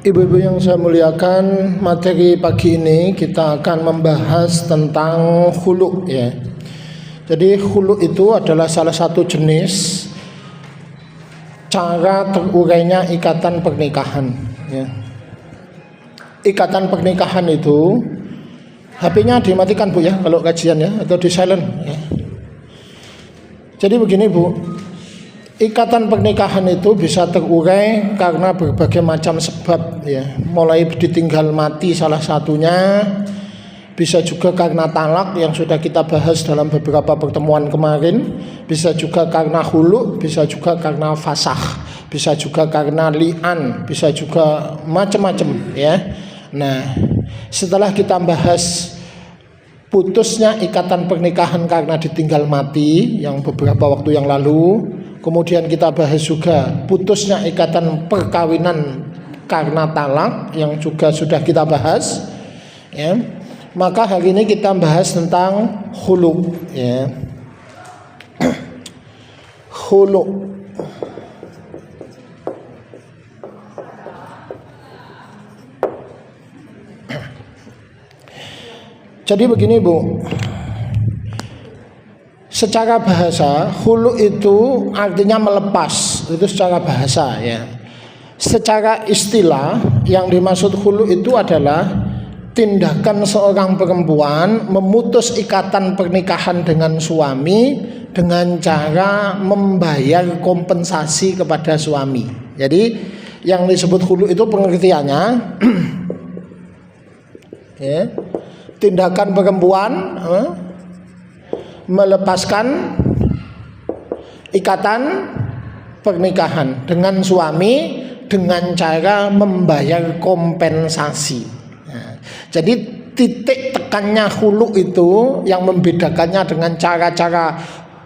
Ibu-ibu yang saya muliakan, materi pagi ini kita akan membahas tentang khulu ya. Jadi khulu itu adalah salah satu jenis cara terurainya ikatan pernikahan ya. Ikatan pernikahan itu HP-nya dimatikan Bu ya kalau kajian ya, atau di silent ya. Jadi begini Bu, ikatan pernikahan itu bisa terurai karena berbagai macam sebab ya, mulai ditinggal mati salah satunya, bisa juga karena talak yang sudah kita bahas dalam beberapa pertemuan kemarin, bisa juga karena khulu, bisa juga karena fasakh, bisa juga karena li'an, bisa juga macam-macam ya. Nah, setelah kita bahas putusnya ikatan pernikahan karena ditinggal mati yang beberapa waktu yang lalu, kemudian kita bahas juga putusnya ikatan perkawinan karena talak yang juga sudah kita bahas ya. Maka hari ini kita bahas tentang khulu ya. Khulu. Jadi begini Bu, secara bahasa khulu itu artinya melepas, itu secara bahasa ya. Secara istilah yang dimaksud khulu itu adalah tindakan seorang perempuan memutus ikatan pernikahan dengan suami dengan cara membayar kompensasi kepada suami. Jadi yang disebut khulu itu pengertiannya ya, tindakan perempuan melepaskan ikatan pernikahan dengan suami dengan cara membayar kompensasi. Nah, jadi titik tekannya khulu itu yang membedakannya dengan cara-cara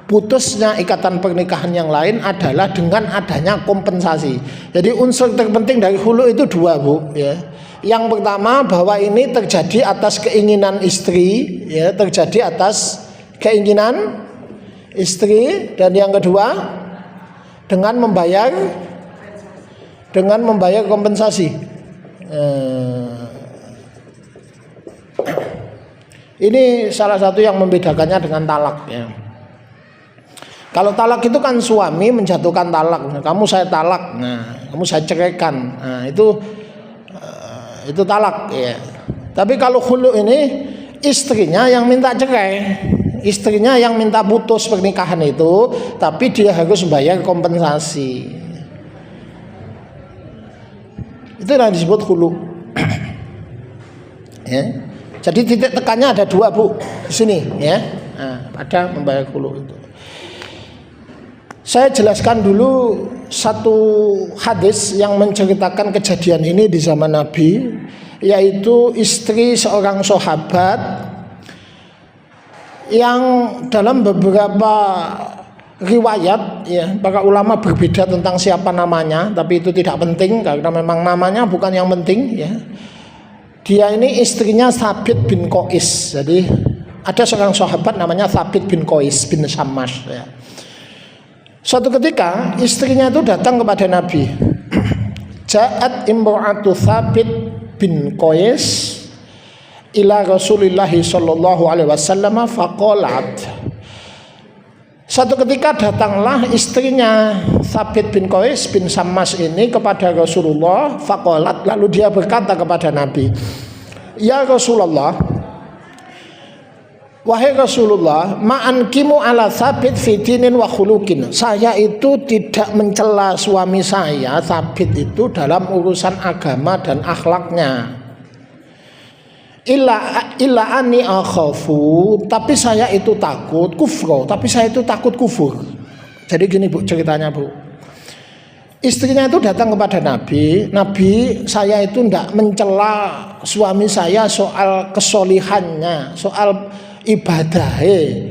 putusnya ikatan pernikahan yang lain adalah dengan adanya kompensasi. Jadi unsur terpenting dari khulu itu dua Bu ya. Yang pertama bahwa ini terjadi atas keinginan istri ya, terjadi atas keinginan istri, dan yang kedua dengan membayar kompensasi. Ini salah satu yang membedakannya dengan talak ya. Kalau talak itu kan suami menjatuhkan talak, kamu saya talak, nah kamu saya ceraikan, nah itu talak ya. Tapi kalau khulu ini istrinya yang minta cerai, istrinya yang minta putus pernikahan itu, tapi dia harus bayar kompensasi. Itu yang disebut khulu. Ya. Jadi titik tekannya ada dua Bu di sini ya. Nah, ada membayar khulu itu. Saya jelaskan dulu satu hadis yang menceritakan kejadian ini di zaman Nabi, yaitu istri seorang sahabat yang dalam beberapa riwayat ya, para ulama berbeda tentang siapa namanya, tapi itu tidak penting karena memang namanya bukan yang penting ya. Dia ini istrinya Thabit bin Qais. Jadi ada seorang sahabat namanya Thabit bin Qais bin Syammas ya. Suatu ketika istrinya itu datang kepada Nabi. Ja'at imra'atu Thabit bin Qais ila Rasulillah sallallahu alaihi wasallam faqalat. Suatu ketika datanglah istrinya Thabit bin Qais bin Syammas ini kepada Rasulullah, faqalat, lalu dia berkata kepada Nabi, "Ya Rasulullah, wahai Rasulullah, ma'ankimu ala Thabit fi dinin wa khuluqin." Saya itu tidak mencela suami saya Thabit itu dalam urusan agama dan akhlaknya. Illa ani akhafu, tapi saya itu takut kufur, tapi saya itu takut kufur. Jadi gini Bu ceritanya Bu. Istrinya itu datang kepada Nabi, "Nabi, saya itu tidak mencela suami saya soal kesolihannya, soal ibadahnya.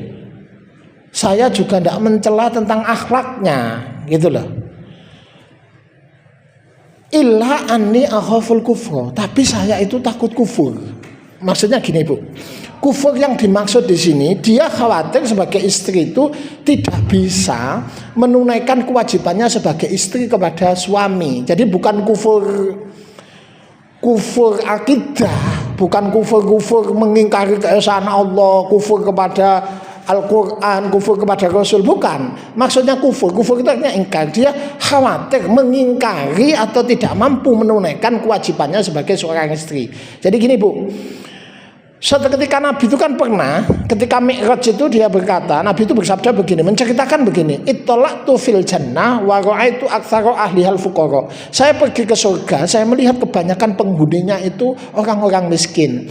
Saya juga tidak mencela tentang akhlaknya," gitu loh. Illa anni akhaful kufur, tapi saya itu takut kufur. Maksudnya gini Bu, kufur yang dimaksud di sini, dia khawatir sebagai istri itu tidak bisa menunaikan kewajibannya sebagai istri kepada suami. Jadi bukan kufur kufur akidah, bukan kufur mengingkari keesaan Allah, kufur kepada Al-Quran, kufur kepada Rasul, bukan. Maksudnya kufur itu artinya ingkar. Dia khawatir mengingkari atau tidak mampu menunaikan kewajibannya sebagai seorang istri. Jadi gini Bu, suatu ketika Nabi itu kan pernah, ketika Mi'raj itu dia berkata, Nabi itu bersabda begini, menceritakan begini, ittala'tu fil jannah wa ra'aitu aktsara ahlihal fuqara. Saya pergi ke surga, saya melihat kebanyakan penghuninya itu orang-orang miskin.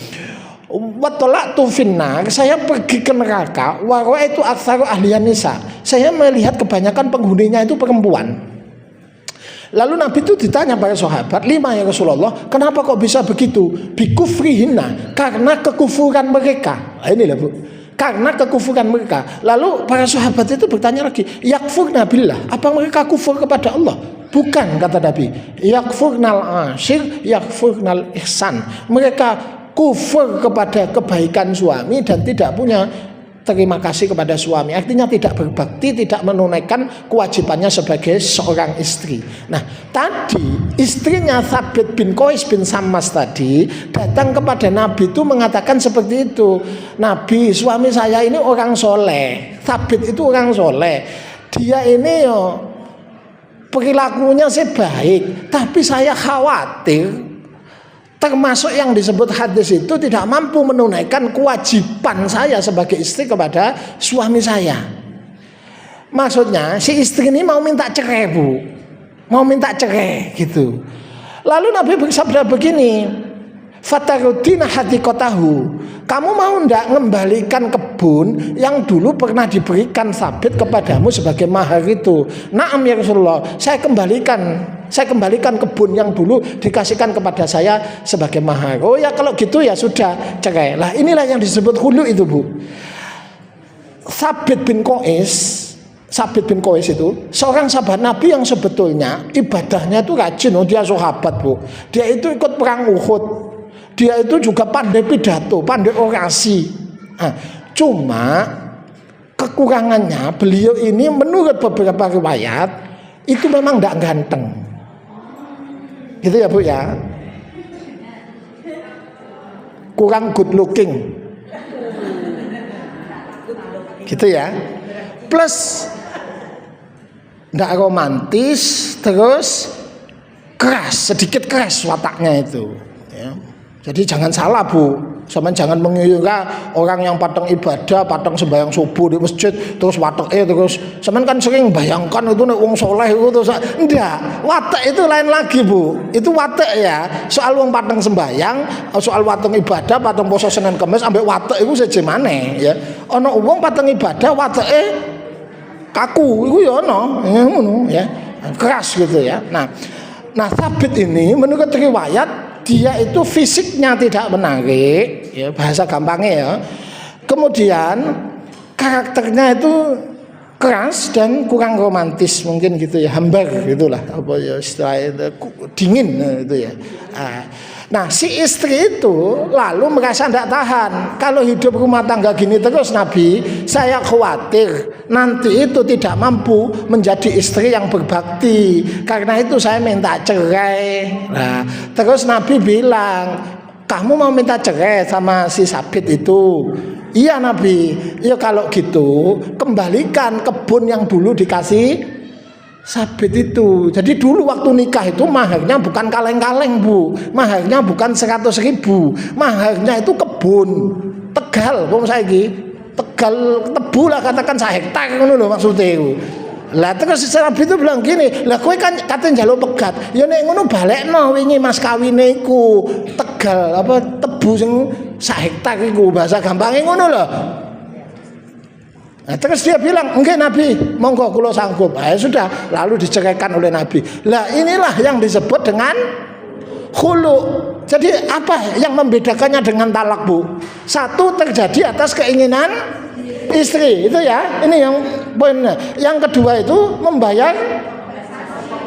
Wa tala'tu finnar, saya pergi ke neraka, wa ra'aitu aktsara ahlihan nisa. Saya melihat kebanyakan penghuninya itu perempuan. Lalu Nabi itu ditanya para sahabat, lima ya Rasulullah, kenapa kok bisa begitu? Bikufrihinna, karena kekufuran mereka. Nah, inilah Bu, karena kekufuran mereka. Lalu para sahabat itu bertanya lagi, yakfurna billah, apa mereka kufur kepada Allah? Bukan, kata Nabi, yakfurnal asyir, yakfurnal ihsan. Mereka kufur kepada kebaikan suami dan tidak punya terima kasih kepada suami. Artinya tidak berbakti, tidak menunaikan kewajibannya sebagai seorang istri. Nah, tadi istrinya Thabit bin Qais bin Sammas tadi datang kepada Nabi itu mengatakan seperti itu. Nabi, suami saya ini orang soleh. Thabit itu orang soleh. Dia ini perilakunya sih baik, tapi saya khawatir termasuk yang disebut hadis itu tidak mampu menunaikan kewajiban saya sebagai istri kepada suami saya. Maksudnya si istri ini mau minta cerai Bu, mau minta cerai gitu. Lalu Nabi bersabda begini, fatarudina hadiqatahu, kamu mau ndak ngembalikan kebun yang dulu pernah diberikan Sabit kepadamu sebagai mahar itu? Naam ya Rasulullah, saya kembalikan kebun yang dulu dikasihkan kepada saya sebagai mahar. Oh ya kalau gitu ya sudah cerai. Lah inilah yang disebut khulu itu Bu. Thabit bin Qais itu seorang sahabat Nabi yang sebetulnya ibadahnya itu rajin. Dia sahabat Bu. Dia itu ikut perang Uhud. Dia itu juga pandai pidato, pandai orasi. Nah, cuma kekurangannya beliau ini menurut beberapa riwayat itu memang tidak ganteng. Gitu ya Bu ya. Kurang good looking. Gitu ya. Plus tidak romantis, terus keras, sedikit keras wataknya itu ya. Jadi jangan salah Bu, sama jangan mengira orang yang patang ibadah, patang sembahyang subuh di masjid terus watak terus. Semen kan sering bayangkan itu nek wong soleh itu terus enggak, watak itu lain lagi Bu. Itu watak ya. Soal wong patang sembahyang, soal watang ibadah, patang poso Senin Kamis ambek watak itu seje maneh ya. Ana wong patang ibadah watake kaku iku ya ana, ngono ya. Keras gitu ya. Nah, Thabit ini menurut riwayat dia itu fisiknya tidak menarik, ya, bahasa gampangnya ya. Kemudian karakternya itu keras dan kurang romantis mungkin gitu ya, hambar gitulah apa ya istilahnya, dingin itu ya. Nah si istri itu lalu merasa tidak tahan, kalau hidup rumah tangga gini terus Nabi, saya khawatir nanti itu tidak mampu menjadi istri yang berbakti, karena itu saya minta cerai. Nah terus Nabi bilang, kamu mau minta cerai sama si Sabit itu? Iya Nabi. Ya kalau gitu kembalikan kebun yang dulu dikasih Sabit itu. Jadi dulu waktu nikah itu maharnya bukan kaleng-kaleng Bu, maharnya bukan 100.000, maharnya itu kebun Tegal. Wong saiki Tegal tebu lah katakan 1 hektar ngono lho maksudnya itu. Lah terus Sabit itu bilang gini, lah kowe kan kate njaluk pegat, ya nek ngono balekno wingi mas kawine iku Tegal apa tebu sing 1 hektar iku, bahasa gampangnya ngono lho. Nah, terus dia bilang, enggak Nabi, monggo kula sanggup. Ya sudah, lalu diceraikan oleh Nabi. Lah inilah yang disebut dengan khulu. Jadi apa yang membedakannya dengan talak Bu? Satu terjadi atas keinginan istri, itu ya. Ini yang poinnya. Yang kedua itu membayar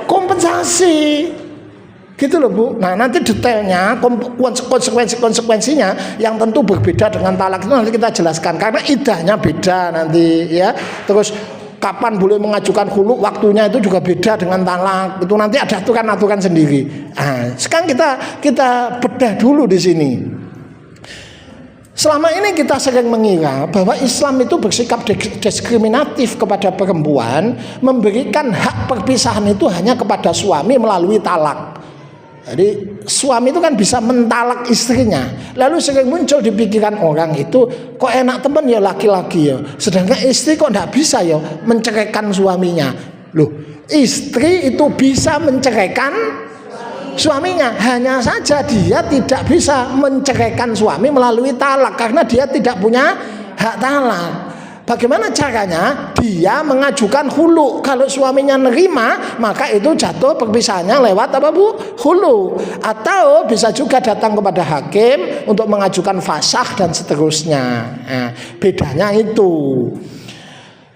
kompensasi. Gitu loh Bu. Nah nanti detailnya konsekuensinya yang tentu berbeda dengan talak itu nanti kita jelaskan karena idahnya beda nanti ya. Terus kapan boleh mengajukan khulu, waktunya itu juga beda dengan talak. Itu nanti ada aturan-aturan sendiri. Nah, sekarang kita bedah dulu di sini. Selama ini kita sering mengira bahwa Islam itu bersikap diskriminatif kepada perempuan, memberikan hak perpisahan itu hanya kepada suami melalui talak. Jadi suami itu kan bisa mentalak istrinya. Lalu sering muncul di pikiran orang itu, kok enak temen ya laki-laki ya, sedangkan istri kok tidak bisa ya menceraikan suaminya. Loh, istri itu bisa menceraikan suaminya, hanya saja dia tidak bisa menceraikan suami melalui talak karena dia tidak punya hak talak. Bagaimana caranya? Dia mengajukan khulu. Kalau suaminya nerima, maka itu jatuh perpisahannya lewat apa bu? Khulu. Atau bisa juga datang kepada hakim untuk mengajukan fasakh dan seterusnya. Nah, bedanya itu.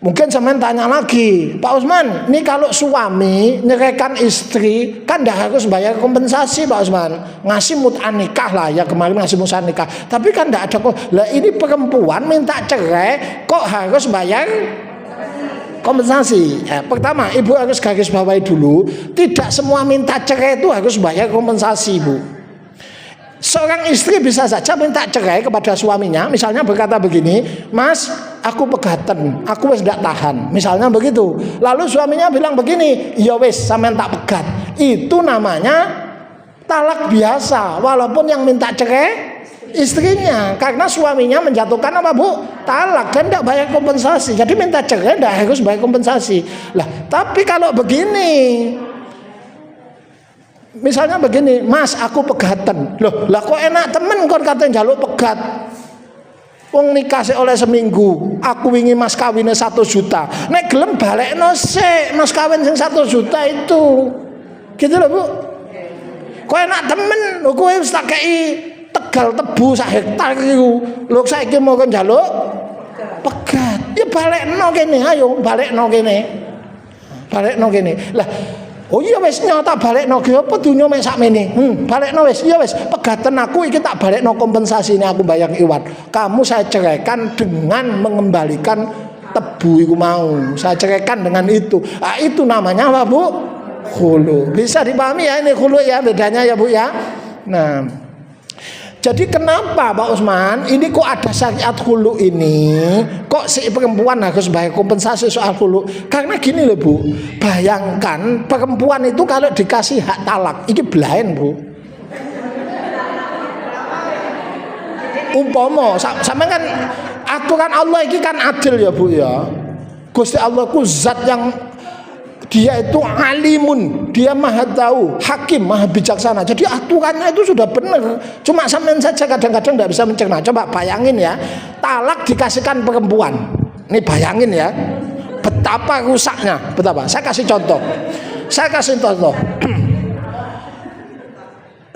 Mungkin sampean tanya lagi, Pak Usman, ini kalau suami nyeraikan istri kan tidak harus bayar kompensasi Pak Usman, ngasih mut'ah nikah lah ya, kemarin ngasih mut'ah nikah, tapi kan tidak ada kok. Lah ini perempuan minta cerai kok harus bayar kompensasi? Pertama, ibu harus garis bawahi dulu, tidak semua minta cerai itu harus bayar kompensasi bu. Seorang istri bisa saja minta cerai kepada suaminya, misalnya berkata begini, Mas, aku pegatan, aku wis tidak tahan, misalnya begitu. Lalu suaminya bilang begini, ya wis sampean tak pegat. Itu namanya talak biasa, walaupun yang minta cerai istrinya, karena suaminya menjatuhkan apa bu? Talak, dan tidak bayar kompensasi. Jadi minta cerai tidak harus bayar kompensasi. Lah, tapi kalau begini, misalnya begini, Mas, aku pegatan. Loh, lah kok enak temen kon katanya njaluk pegat. Wong nikah sik oleh seminggu, aku wingi mas kawinnya 1 juta. Nek gelem balekno sik mas kawin sing 1 juta itu. Gitu loh, Bu. Kok enak temen, lho kowe wis tak kei Tegal Tebu sak hektar iku. Lho saiki mau kon njaluk pegat. Ya balekno kene, ayo balekno kene. Balekno kene. Lah oh iya wis nyata balekno ge apa dunya mek sakmene. Balekno wis. Iya wis, pegatan aku iki tak balekno kompensasine aku bayar iwat. Kamu saya ceraikan dengan mengembalikan tebu iku mau. Saya ceraikan dengan itu. Ah itu namanya apa, Bu? Khulu. Bisa dipahami ya ini khulu ya, bedanya ya, Bu ya. Nah, jadi kenapa Pak Usman ini kok ada syariat khulu ini, kok si perempuan harus bayar kompensasi soal khulu? Karena gini loh Bu, bayangkan perempuan itu kalau dikasih hak talak, ini belain Bu. Umpama sama kan aturan Allah ini kan adil ya Bu ya. Gusti Allah ku zat yang dia itu alimun, dia maha tahu, hakim, maha bijaksana. Jadi aturannya itu sudah benar. Cuma sampean saja kadang-kadang tidak bisa mencerna. Coba bayangin ya, talak dikasihkan perempuan. Ini bayangin ya, betapa rusaknya, betapa. Saya kasih contoh.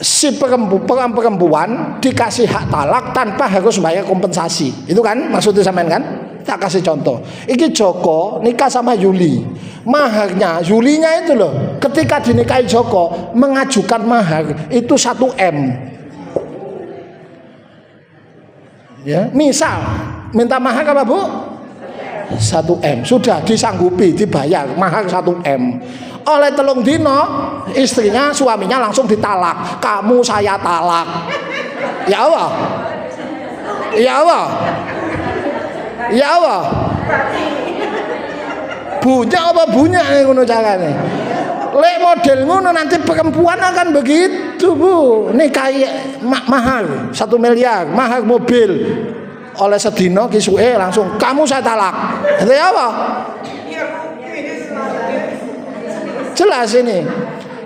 Si perempuan dikasih hak talak tanpa harus bayar kompensasi. Itu kan maksudnya sampean kan? Tak kasih contoh. Iki Joko nikah sama Yuli. Maharnya Yulinya itu loh, ketika dinikahi Joko mengajukan mahar itu 1 M. Ya, misal minta mahar apa Bu? 1 M. Sudah disanggupi dibayar mahar 1 M. Oleh telung dino istrinya suaminya langsung ditalak. Kamu saya talak. Ya Allah. Ya Allah. Ya Allah. Bunyak apa bunyak ngono carane. Lek model ngono nanti perempuan akan begitu Bu. Nikahi mahar 1 miliar, mahar mobil. Oleh sedino kisuke langsung kamu saya talak. Itu apa? Jelas ini.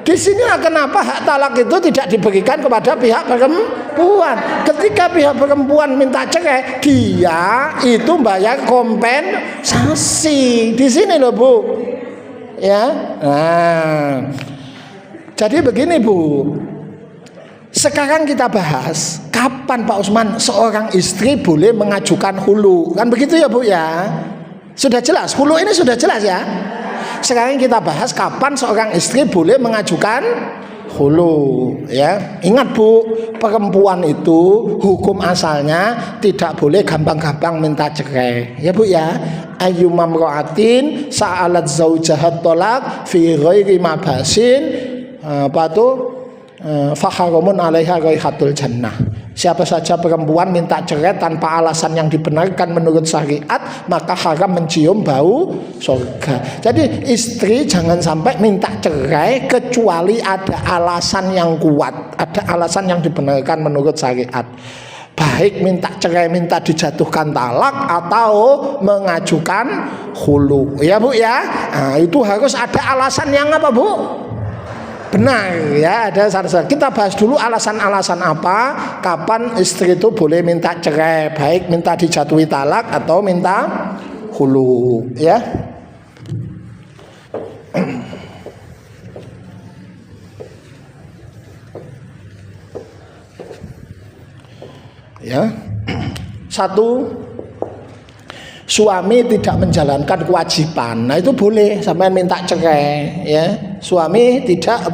Di sinilah kenapa hak talak itu tidak diberikan kepada pihak perempuan. Ketika pihak perempuan minta cerai, dia itu bayar kompensasi. Di sini loh Bu. Ya. Nah. Jadi begini Bu. Sekarang kita bahas kapan Pak Usman seorang istri boleh mengajukan hulu. Kan begitu ya Bu ya. Sudah jelas, hulu ini sudah jelas ya. Sekarang kita bahas kapan seorang istri boleh mengajukan hulu, ya. Ingat Bu, perempuan itu hukum asalnya tidak boleh gampang-gampang minta cerai, ya Bu ya. Ayyuma mra'atin sa'alat zaujahat tolak fi ghairi mabasin faharamun 'alaiha raihatul jannah. Siapa saja perempuan minta cerai tanpa alasan yang dibenarkan menurut syariat, maka haram mencium bau surga. Jadi istri jangan sampai minta cerai kecuali ada alasan yang kuat, ada alasan yang dibenarkan menurut syariat. Baik minta cerai, minta dijatuhkan talak, atau mengajukan khulu, ya Bu ya. Nah, itu harus ada alasan yang apa Bu? Benar, ya. Ada syarat. Kita bahas dulu alasan-alasan apa kapan istri itu boleh minta cerai, baik minta dijatuhi talak atau minta khulu, ya. Ya. Satu, suami tidak menjalankan kewajiban. Nah, itu boleh sampai minta cerai, ya. Suami tidak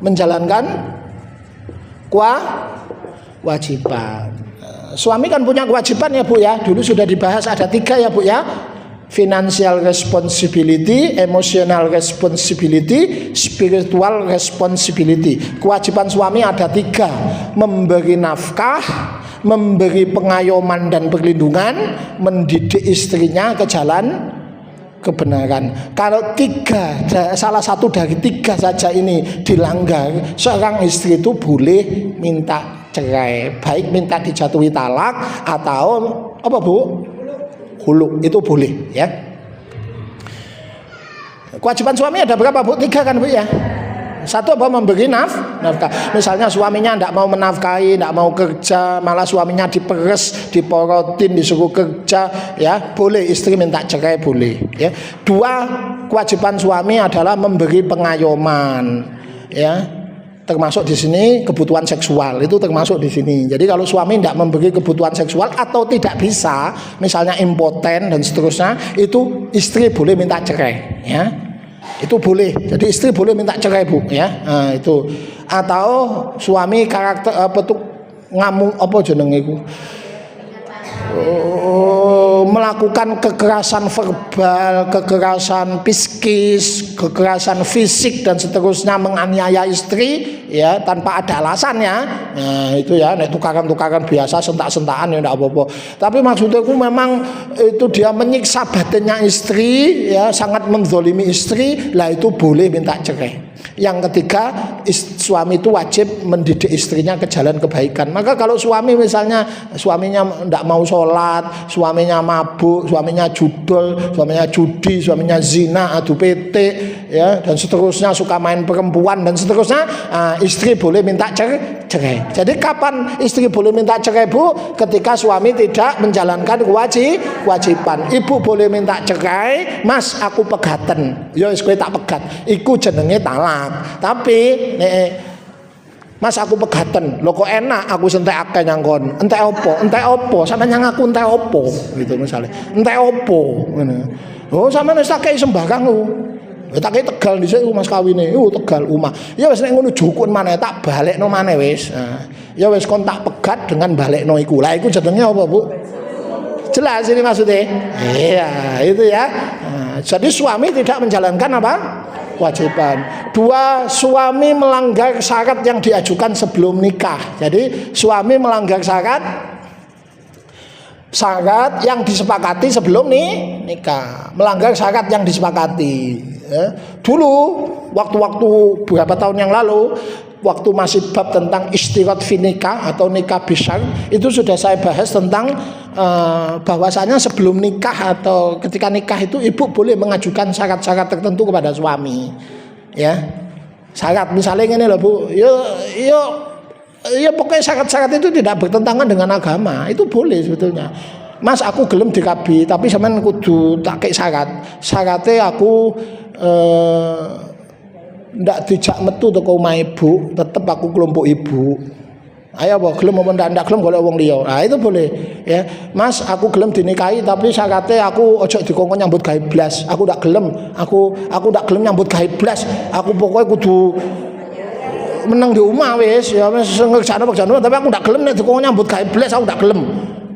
menjalankan kewajiban. Suami kan punya kewajiban ya Bu ya. Dulu sudah dibahas ada 3 ya Bu ya. Financial responsibility, emotional responsibility, spiritual responsibility. Kewajiban suami ada 3: memberi nafkah, memberi pengayoman dan perlindungan, mendidik istrinya ke jalan kebenaran. Kalau salah satu dari 3 saja ini dilanggar, seorang istri itu boleh minta cerai, baik minta dijatuhi talak atau apa Bu? Hulu, itu boleh, ya. Kewajiban suami ada berapa Bu? 3 kan Bu ya. Satu apa? Memberi nafkah. Misalnya suaminya tidak mau menafkahi, tidak mau kerja, malah suaminya diperes, diporotin, disuruh kerja, ya boleh istri minta cerai, boleh, ya. 2, kewajiban suami adalah memberi pengayoman, ya. Termasuk di sini kebutuhan seksual, itu termasuk di sini. Jadi kalau suami tidak memberi kebutuhan seksual atau tidak bisa, misalnya impoten dan seterusnya, itu istri boleh minta cerai, ya. Itu boleh. Jadi istri boleh minta cerai Bu, ya. Nah, itu. Atau suami karakter ngamung jenenge iku. Melakukan kekerasan verbal, kekerasan psikis, kekerasan fisik dan seterusnya, menganiaya istri, ya, tanpa ada alasannya. Nah, itu ya, tukaran-tukaran biasa, sentak-sentakan ya enggak apa-apa. Tapi maksudnya aku memang itu dia menyiksa batinnya istri, ya, sangat menzolimi istri, lah itu boleh minta cerai. Yang ketiga, suami itu wajib mendidik istrinya ke jalan kebaikan. Maka kalau suami misalnya suaminya tidak mau sholat, suaminya mabuk, suaminya judol, suaminya judi, suaminya zina, adu PT, ya, dan seterusnya, suka main perempuan dan seterusnya, istri boleh minta cerai. Jadi kapan istri boleh minta cerai Bu? Ketika suami tidak menjalankan kewajiban. Ibu boleh minta cerai, Mas aku pegaten, ya wis kowe tak pegat, iku jenenge talak. Tapi Mas aku pegaten, lho kok enak aku sentek akeh nyangkon. Entek opo? Sampeyan nyang aku entek opo? Gitu misalnya. Entek opo? Ngono. Oh, sampeyan wis tak kei sembarang lho. Ya tak kei Tegal dhisik Mas kawine. Tegal omah. Ya wis nek ngono jukun maneh tak balekno maneh wis. Ya wis kon tak pegat dengan balekno iku. Lah iku jenenge apa, Bu? Jelas ini maksudnya. Iya, itu ya. Jadi suami tidak menjalankan apa? Kewajiban. 2, suami melanggar syarat yang diajukan sebelum nikah. Jadi suami melanggar syarat yang disepakati sebelum nikah. Melanggar syarat yang disepakati, ya. Dulu waktu-waktu beberapa tahun yang lalu, waktu masih bab tentang istirat fi nikah atau nikah bisyar, itu sudah saya bahas tentang bahwasanya sebelum nikah atau ketika nikah itu ibu boleh mengajukan syarat-syarat tertentu kepada suami, ya. Syarat misalnya ini loh Bu, ya pokoknya syarat-syarat itu tidak bertentangan dengan agama, itu boleh sebetulnya. Mas aku gelem dikabi, tapi sampean kudu tak kei syaratnya aku ndak dijak metu teko omah ibu, tetep aku kelompok ibu. Ayo apa gelem apa ndak gelem golek wong liya. Nah itu boleh, ya. Mas aku gelem dinikahi tapi syaratnya aku ojo dikongkon nyambut gawe blas. Aku ndak gelem. Aku ndak gelem nyambut gawe blas. Aku pokoknya kudu meneng di omah wis ya wis ngerjakno pekerjaan tapi aku ndak gelem nek dikon nyambut gawe blas aku ndak gelem.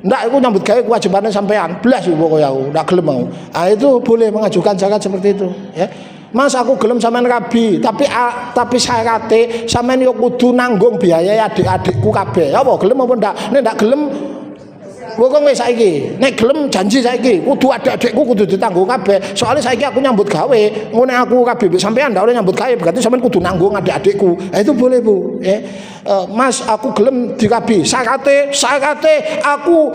Ndak aku nyambut gawe kewajibannya sampean blas pokoknya aku ndak gelem mau. Ah itu boleh mengajukan syarat seperti itu ya. Mas aku gelem sampean rabi tapi syaratnya sampean yo kudu nanggung biaya adik-adikku kabeh. Apa gelem apa ndak? Nek ndak gelem wong wis saiki, nek gelem janji saiki kudu adik-adikku kudu ditanggung kabeh. Soalnya saiki aku nyambut gawe, ngene aku kabeh sampean ndak oleh nyambut gawe, berarti sampean kudu nanggung adik-adikku. Itu boleh, Bu. Ya. Mas, aku gelem dirabi. Syaratnya aku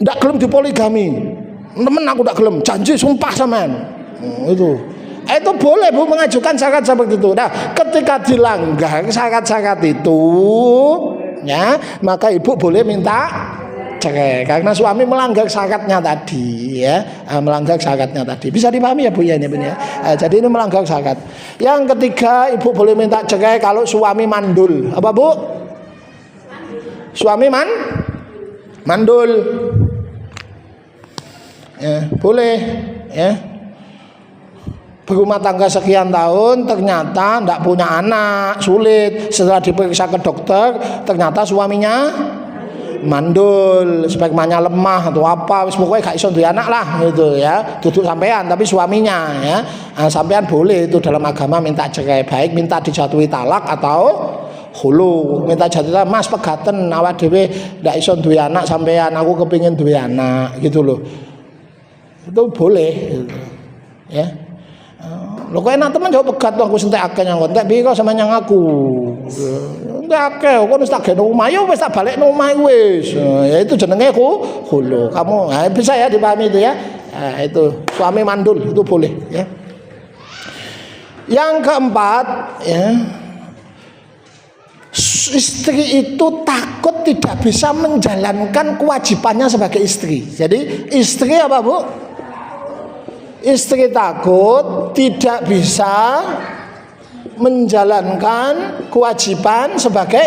ndak gelem dipoligami. Temen aku ndak gelem, janji sumpah sampean. Itu boleh, Bu, mengajukan syarat seperti itu. Nah, ketika dilanggar syarat-syarat itu, ya, maka ibu boleh minta cerai karena suami melanggar syaratnya tadi ya, melanggar syaratnya tadi. Bisa dipahami ya Bu ya ini Bu ya. Jadi ini melanggar syarat. Yang ketiga, ibu boleh minta cerai kalau suami mandul. Apa Bu? Suami mandul. Ya, boleh ya. Berumah tangga sekian tahun ternyata tidak punya anak, sulit. Setelah diperiksa ke dokter ternyata suaminya mandul, spermanya lemah atau apa, wis pokoknya gak iso duwe anak lah gitu ya. Duduk sampean tapi suaminya ya. Sampean boleh itu dalam agama minta cerai, baik minta dijatuhi talak atau khulu. Minta jatuhi talak, Mas pegaten awak dhewe ndak iso duwe anak sampean, aku kepengin duwe anak gitu loh. Itu boleh gitu. Ya. Lho kok enak temen jauh pegat aku sentek akeh nyang entek piro sama nyang aku. Entek akeh kok wis tak geno omah yo wis tak balekno omah wis. Ya itu jenenge khulu. Kamu bisa ya dipahami itu ya. Itu suami mandul itu boleh ya. Yang keempat ya. Istri itu takut tidak bisa menjalankan kewajibannya sebagai istri. Jadi istri apa Bu? Istri takut tidak bisa menjalankan kewajiban sebagai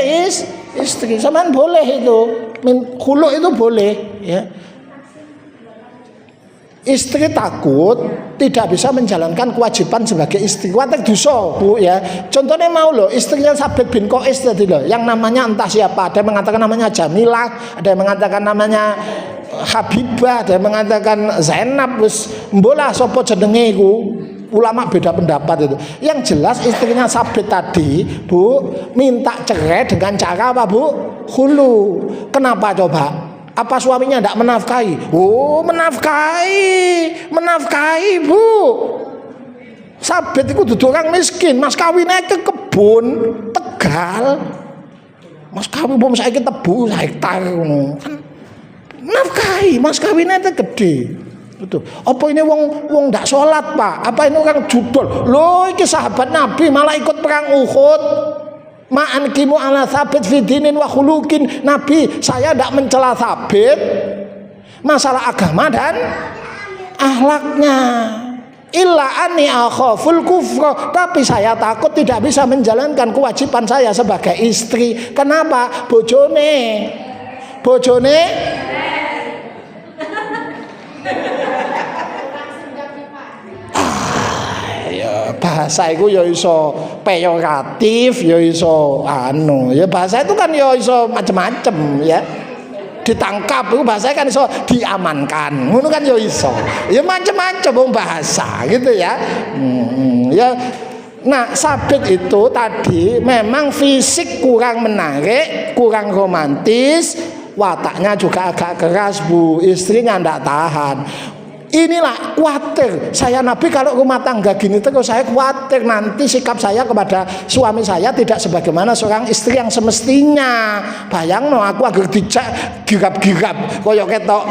istri. Sampean boleh itu, khulu itu boleh ya. Istri takut tidak bisa menjalankan kewajiban sebagai istri. Kuatek dosa, Bu ya. Contohnya mau loh, istrinya Sabit bin Qais tadi loh, yang namanya entah siapa. Ada yang mengatakan namanya Jamilah, ada yang mengatakan namanya Habibah, ada yang mengatakan Zainab. Wis mbolah sapa jenenge iku. Ulama beda pendapat itu. Yang jelas istrinya Sabit tadi, Bu, minta cerai dengan cara apa, Bu? Khulu. Kenapa coba? Apa suaminya tidak menafkahi? Oh, menafkahi Bu. Sabit itu duduk orang miskin, mas kawinnya ke kebun Tegal. Mas kawin bom saya tebu hektar kan nafkahi, mas kawinnya itu gede. Betul. Apa ini wong ndak sholat Pak? Apa ini orang judul? Loh, ini sahabat Nabi malah ikut perang Uhud. Ma'an kimu ala Sabit fidinin wa khulukin. Nabi, saya tidak mencela Sabit masalah agama dan akhlaknya. Illa anni akhaful kufra, tapi saya takut tidak bisa menjalankan kewajiban saya sebagai istri. Kenapa? Bojone bahasa itu ya iso peyoratif, ya iso ya bahasa itu kan ya iso macam-macam ya. Ditangkap itu bahasa kan iso diamankan. Ngono kan ya iso. Ya macam-macam bahasa gitu ya. Ya. Nah, Sabit itu tadi memang fisik kurang menarik, kurang romantis, wataknya juga agak keras Bu, istrinya ndak tahan. Inilah khawatir saya Nabi kalau rumah tangga gini terus saya khawatir nanti sikap saya kepada suami saya tidak sebagaimana seorang istri yang semestinya. Bayangno aku agar dijak girap-girap kaya ketok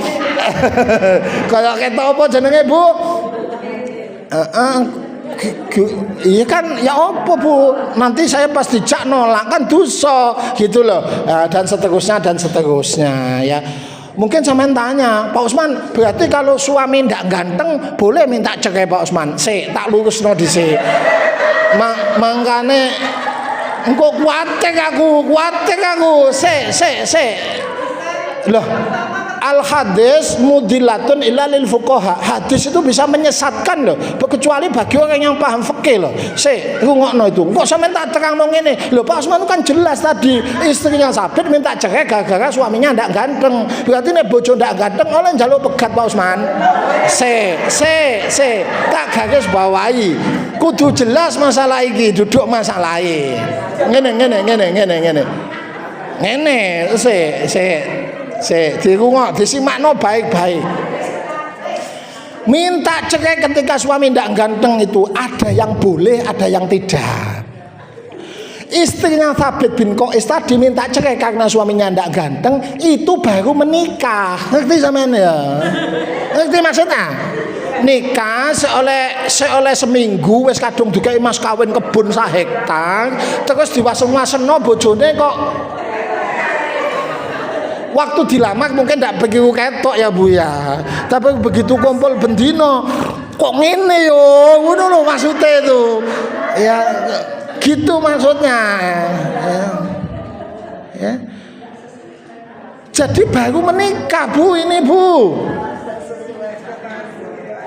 kaya ketok apa jenenge Bu? Iya kan ya apa Bu, nanti saya pas dijak nolak kan dosa gitu loh. Dan seterusnya ya. Mungkin sampean tanya, Pak Usman, berarti kalau suami ndak ganteng boleh minta cerai Pak Usman? Tak lurusno dhisik. Mangkane engko kuwatir aku. Loh, al hadis mudilatun illa lil fuqaha. Hadis itu bisa menyesatkan loh, kecuali bagi orang yang paham fikih loh. Rungokno itu. Kok sampean tak terangno ngene. Lho Pak Usman kan jelas tadi istrinya Sabit minta cerai gara-gara suaminya ndak ganteng. Berarti nek bojo ndak ganteng oleh njaluk pegat Pak Usman. Tak garis bawahi. Kudu jelas masalah iki, duduk masalah iki. Ngene. Dirungok, disimakno baik-baik. Minta cerai ketika suami tidak ganteng itu ada yang boleh, ada yang tidak. Istrinya Thabit bin Qais tadi minta cerai karena suaminya tidak ganteng, itu baru menikah. Ngerti sampean ya? Ngerti maksudnya? Nikah seoleh seminggu wis kadung dikai mas kawin kebun 1 hektar, terus diwasen-wasenno bojone kok waktu dilamar mungkin tidak begitu ketok ya Bu ya, tapi begitu kumpul bendino kok ngene yo, ngono lho maksudnya itu ya, gitu maksudnya ya. Jadi baru menikah Bu ini Bu,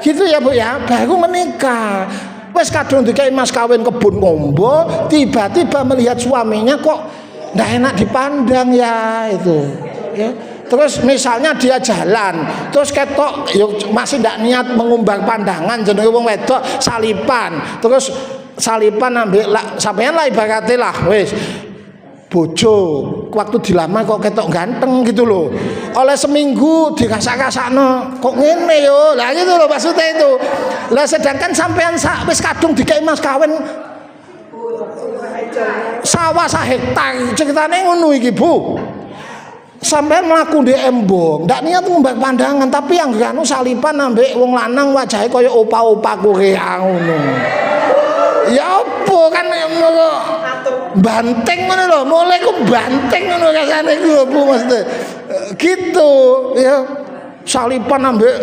gitu ya Bu ya, baru menikah wes kadung dikai mas kawin kebun ngombo, tiba-tiba melihat suaminya kok nggak enak dipandang ya itu ya. Terus misalnya dia jalan terus ketok yuk, masih ndak niat mengumbar pandangan jenenge wong wedok salipan, terus salipan ambil sampean lah ibaratnya lah wis bojo waktu dilamar kok ketok ganteng gitu loh, oleh seminggu dirasak-rasakno kok ngene yo lah gitu loh maksudnya itu lah. Sedangkan sampean wis kadung dikai mas kawin sawah 1 hektar ceritane ngono iki Bu, sampai melaku di embong, ndak niat ngumbar pandangan, tapi yang ganu salipan ambek wong lanang wajahnya kaya opa-opa Korea ngono. Ya apa kan banteng ngono lho, mulai ku banteng ngono kasane ku opo maksudnya. Gitu ya. Salipan ambek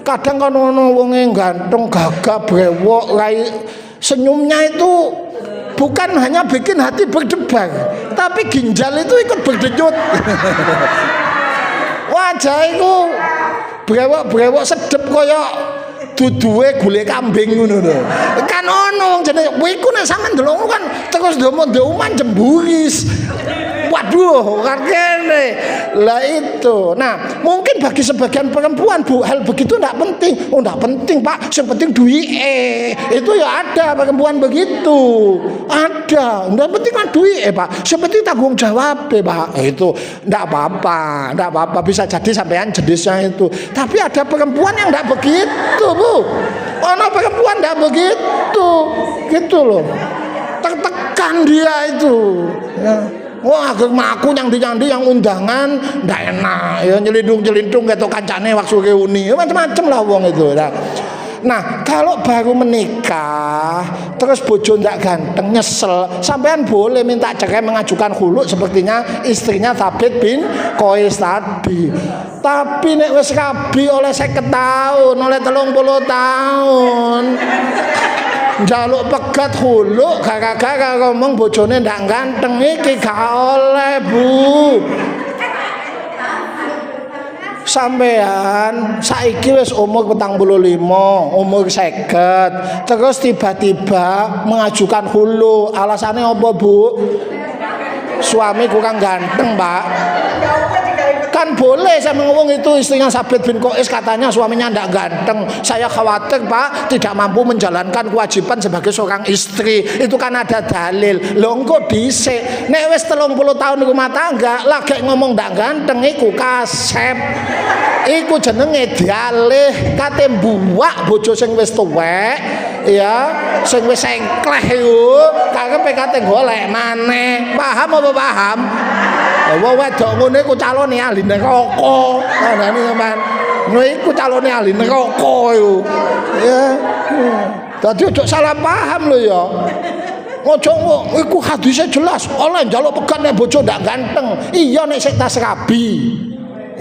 kadang kan ono wonge ganteng, gagah, brewok, rai senyumnya itu bukan hanya bikin hati berdebar, tapi ginjal itu ikut berdenyut. Wajah itu brewok-brewok sedep kaya duduhe gulai kambing ngono lho. Kan ono jenenge kowe iku nek sampean ndelok kan terus ndoman jemburis. Waduh, kan kene. Lah itu. Nah, mungkin bagi sebagian perempuan Bu, hal begitu enggak penting. Oh, enggak penting, Pak. Yang penting duit. Itu ya ada perempuan begitu. Ada. Enggak penting kan duit, Pak. Yang penting tanggung jawab, Pak. Itu enggak apa-apa. Enggak apa-apa, bisa jadi sampean jenisnya itu. Tapi ada perempuan yang enggak begitu, Bu. Ono perempuan enggak begitu. Gitu loh. Tertekan dia itu. Ya. Wah, aku nyandi-nyandi yang undangan ndak enak ya, nyelindung-nyelindung gitu kancane waktu reuni macam-macam lah wong itu. Nah, kalau baru menikah terus bojo ndak ganteng nyesel, sampean boleh minta cerai mengajukan khulu sepertinya istrinya Thabit bin Qais tadi. Tapi nek wis rabi oleh 50 tahun, oleh 30 tahun njaluk pegat khulu gara-gara ngomong bojone ndak ganteng iki gak oleh Bu. Sampean saiki wis umur 45, umur 50, terus tiba-tiba mengajukan khulu. Alasannya apa Bu? Suami kurang ganteng, Pak. Kan boleh saya ngomong itu istrinya Sabit bin Qais katanya suaminya tidak ganteng. Saya khawatir Pak tidak mampu menjalankan kewajiban sebagai seorang istri. Itu kan ada dalil. Lho engko dhisik nek wis 30 tahun rumah tangga lagi ngomong ndak ganteng iku kasep. Iku jenenge dialih kate mbuwak bojo sing wis tuwek ya, sing wis engkleh iku karepe kate golek maneh. Paham apa paham? Wong wedok ngene iku calone ahli neraka. Ngene sampean. Lho iku calone ahli neraka iku. Ya. Dadi ojo salah paham lho ya. Ojo iku hadisnya jelas, oleh njaluk pegat nek bojo ndak ganteng. Iya nek sik tas rabi.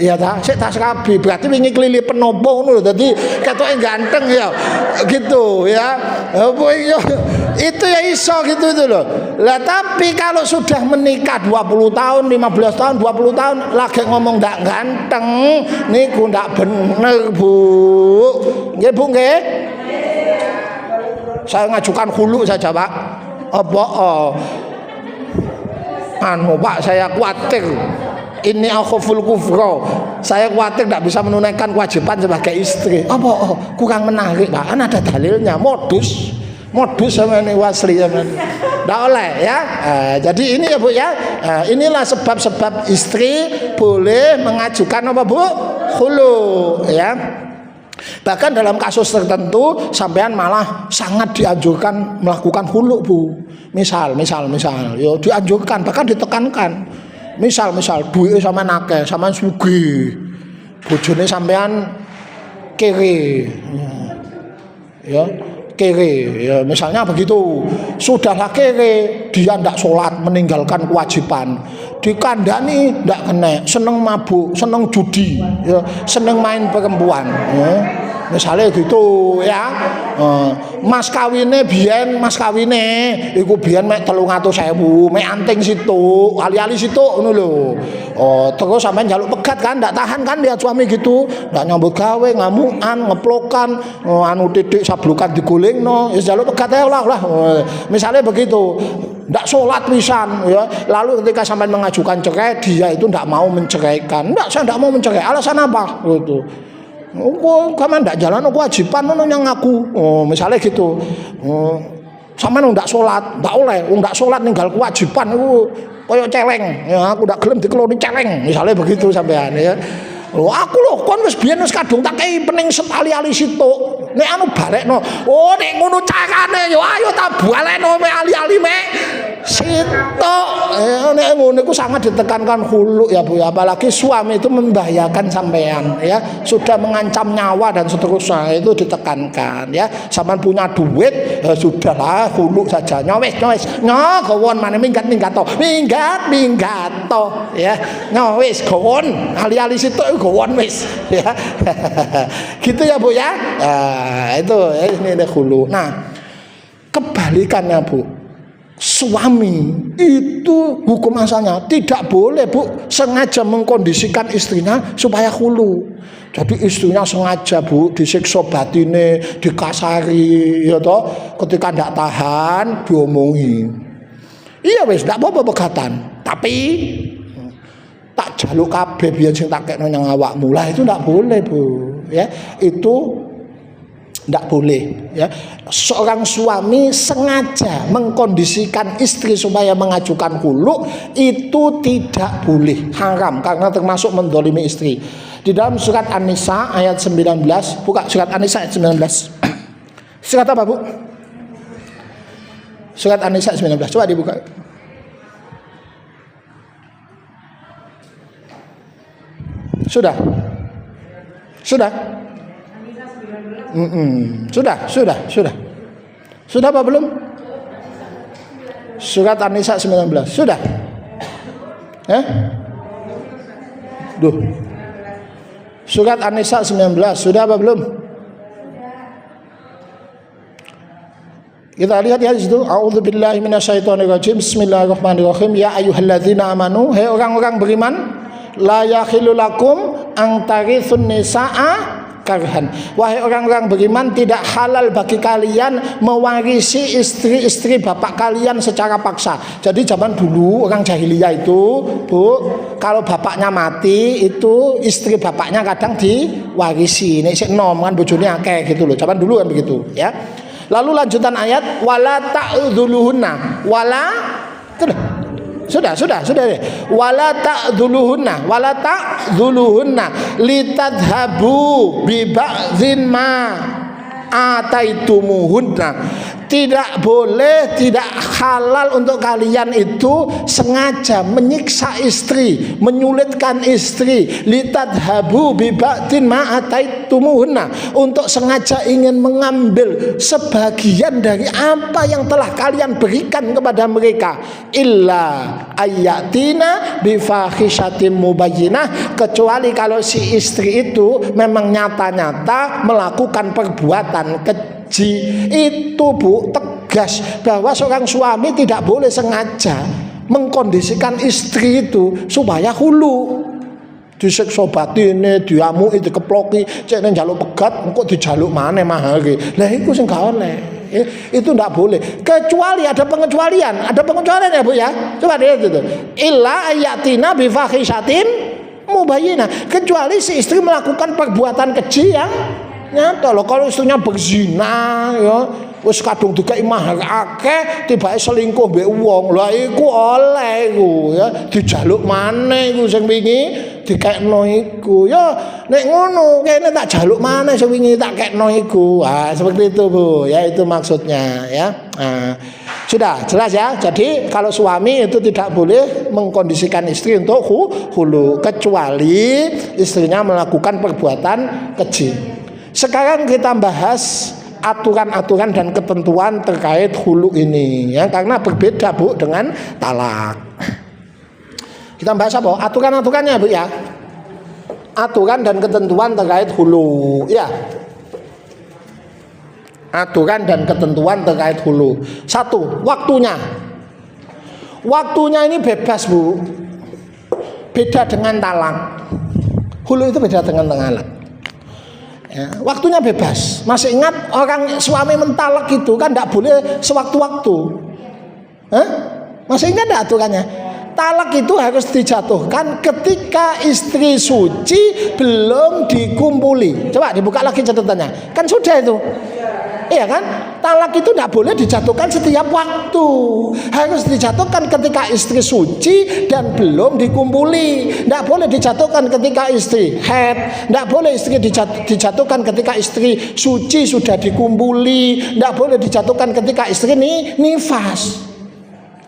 Iya ta, sik tas rabi. Berarti wingi kelili penopo ngono lho. Dadi ketoke ganteng ya. Gitu ya. Apa iya? Itu ya iso gitu itu loh. Lah tapi kalau sudah menikah 20 tahun, 15 tahun, 20 tahun lagi ngomong ndak ganteng, niku ndak bener, Bu. Nggih, Bu nggih? Saya ngajukan hulu saja, Pak. Apa Pak, saya khawatir ini akhaful kufra. Saya khawatir tidak bisa menunaikan kewajiban sebagai istri. Apa? Kurang menarik, Pak. Kan ada dalilnya, modus sama ini wasli sama ini. Tidak oleh ya. Jadi ini ya Bu ya. Inilah sebab-sebab istri boleh mengajukan apa Bu? Khulu ya. Bahkan dalam kasus tertentu sampean malah sangat dianjurkan melakukan khulu Bu. Misal ya dianjurkan bahkan ditekankan. Misal duit sama nake sama sugih, bojone sampean kere, ya kere, ya misalnya begitu. Sudahlah kere, dia ndak sholat meninggalkan kewajiban, dikandani ndak kena, seneng mabuk, seneng judi, ya, seneng main perempuan, ya. Misalnya gitu ya. Mas kawine iku biyen mek 300.000, mek anting situ, ali-ali situ ngono lho. Terus sampean njaluk pegat kan, ndak tahan kan lihat suami gitu, ndak nyambut gawe, ngamukan, ngeplokan, anu titik sablukan digolengno, ya njaluk pegat ae lah. Misalnya begitu. Ndak sholat pisan ya. Lalu ketika sampean mengajukan cerai, dia itu ndak mau menceraikan. Saya ndak mau mencerai. Alasan apa? Gitu. Kamu ndak jalan kewajiban ngono yang aku. Misalnya gitu. Sampeyan ndak salat, ndak oleh. Ndak salat ninggal kewajiban iku koyo celeng. Ya aku ndak gelem dikeloni celeng. Misalnya begitu sampean ya. Aku lho kon wis biyen wis kadung tak kei pening setali-ali situk. Nek anu barekno. Nek ngono carane yo ayo tak balekno mek ali-ali mek situk. Nek ngono iku sangat ditekankan hulu ya Bu ya. Apalagi suami itu membahayakan sampean ya. Sudah mengancam nyawa dan seterusnya itu ditekankan ya. Sampean punya duit ya sudahlah hulu saja. Nyowes. Gawon maneh minggat to. Minggat to ya. Nyowes gawon ali-ali situk gawon wis ya. Gitu ya Bu ya. Itu ini hulu. Nah, kebalikannya Bu, suami itu hukum asalnya tidak boleh Bu sengaja mengkondisikan istrinya supaya hulu. Jadi istrinya sengaja Bu disiksa batine, dikasari ya toh, ketika ndak tahan diomongin. Iya wis ndak apa-apa pegatan, tapi tak jaluk kabeh biyen sing tak kekno nang awakmu. Lah itu ndak boleh Bu ya. Itu ndak boleh ya. Seorang suami sengaja mengkondisikan istri supaya mengajukan hulu itu tidak boleh, haram karena termasuk mendolimi istri. Di dalam surat An-Nisa ayat 19, buka surat An-Nisa ayat 19. Surat apa Bu? Surat An-Nisa 19, coba dibuka. Sudah. Sudah apa belum? Surat An-Nisa 19. Sudah? Surat An-Nisa 19. Sudah apa belum? Kita lihat ya di situ. A'udzubillahi minasyaitonirrajim. Bismillahirrahmanirrahim. Ya ayyuhalladzina amanu, hai orang-orang beriman, la yakhillu lakum an tarithun nisaa karhan. Wahai orang-orang beriman, tidak halal bagi kalian mewarisi istri-istri bapak kalian secara paksa. Jadi zaman dulu orang jahiliyah itu Bu, kalau bapaknya mati itu istri bapaknya kadang diwarisi. Nek sik nom kan bojone akeh gitu loh. Zaman dulu kan begitu ya. Lalu lanjutan ayat wala ta'dzuluhunna wala sudah. Wala ta'dzuluhunna litadhabu bi ba'dzin ma ataitumuhunna. tidak boleh, tidak halal untuk kalian itu sengaja menyiksa istri, menyulitkan istri, litadhabu bi ba'din ma ataitumuhunna, untuk sengaja ingin mengambil sebagian dari apa yang telah kalian berikan kepada mereka, illa ayatina bi fahishatin mubayyinah, kecuali kalau si istri itu memang nyata-nyata melakukan perbuatan keji. Itu Bu, tegas bahwa seorang suami tidak boleh sengaja mengkondisikan istri itu supaya hulu, disiksa batine, diamu itu keploki, cek nang njaluk pegat engko dijaluk maneh mahare. Lah iku sing gak oleh. Itu tidak boleh, kecuali ada pengecualian. Ada pengecualian ya Bu ya. Coba lihat itu. Illa ayatina bi fahishatin mubayyinah, kecuali si istri melakukan perbuatan keji yang nyata loh. Kalau istrinya berzina ya, wis kadung dikei mahar akeh, tibake selingkuh mbek wong, lha iku oleh iku ya, dijaluk maneh iku sing wingi dikekno iku. Ya nek ngono kene tak jaluk maneh sing wingi tak kekno iku. Ah seperti itu Bu, ya itu maksudnya ya. Nah, sudah jelas ya. Jadi kalau suami itu tidak boleh mengkondisikan istri untuk hulu, kecuali istrinya melakukan perbuatan keji. Sekarang kita bahas aturan-aturan dan ketentuan terkait hulu ini ya, karena berbeda Bu dengan talak. Kita bahas apa? Aturan-aturannya Bu ya. Aturan dan ketentuan terkait hulu ya. Aturan dan ketentuan terkait hulu. Satu, waktunya. Waktunya ini bebas Bu. Beda dengan talak. Hulu itu beda dengan talak. Ya, waktunya bebas. Masih ingat orang suami mentalak itu kan tidak boleh sewaktu-waktu. Masih ingat tidak aturannya? Talak itu harus dijatuhkan ketika istri suci belum dikumpuli. Coba dibuka lagi catatannya. Kan sudah itu. Iya kan? Talak itu tidak boleh dijatuhkan setiap waktu. Harus dijatuhkan ketika istri suci dan belum dikumpuli. Tidak boleh dijatuhkan ketika istri haid. Tidak boleh istri dijatuhkan ketika istri suci sudah dikumpuli. Tidak boleh dijatuhkan ketika istri nifas.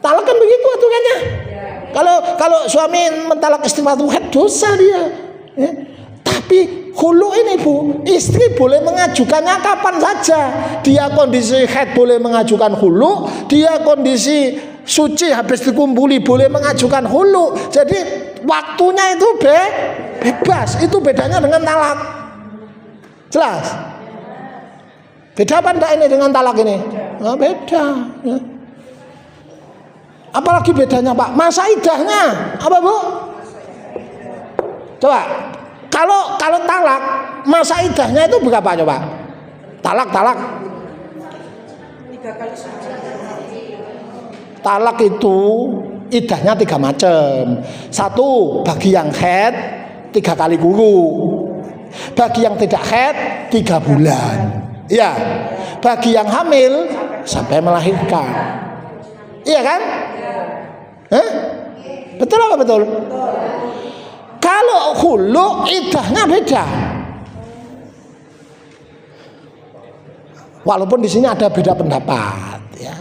Talak kan begitu aturannya. Kalau suami mentalak istri waktu haid, dosa dia. Ya. Tapi hulu ini Bu, istri boleh mengajukannya kapan saja. Dia kondisi haid boleh mengajukan hulu, dia kondisi suci habis dikumpuli boleh mengajukan hulu. Jadi waktunya itu bebas. Itu bedanya dengan talak. Jelas? Beda apa enggak ini dengan talak ini? Nah, beda ya. Apalagi bedanya Pak? Masa idahnya apa Bu? Coba. Kalau talak, masa idahnya itu berapa coba? Talak. 3 kali suci. Talak itu idahnya 3 macam. 1, bagi yang haid 3 kali guru. Bagi yang tidak haid 3 bulan. Iya. Bagi yang hamil sampai melahirkan. Iya kan? Betul apa betul? Kalau hulu idahnya beda. Walaupun di sini ada beda pendapat ya.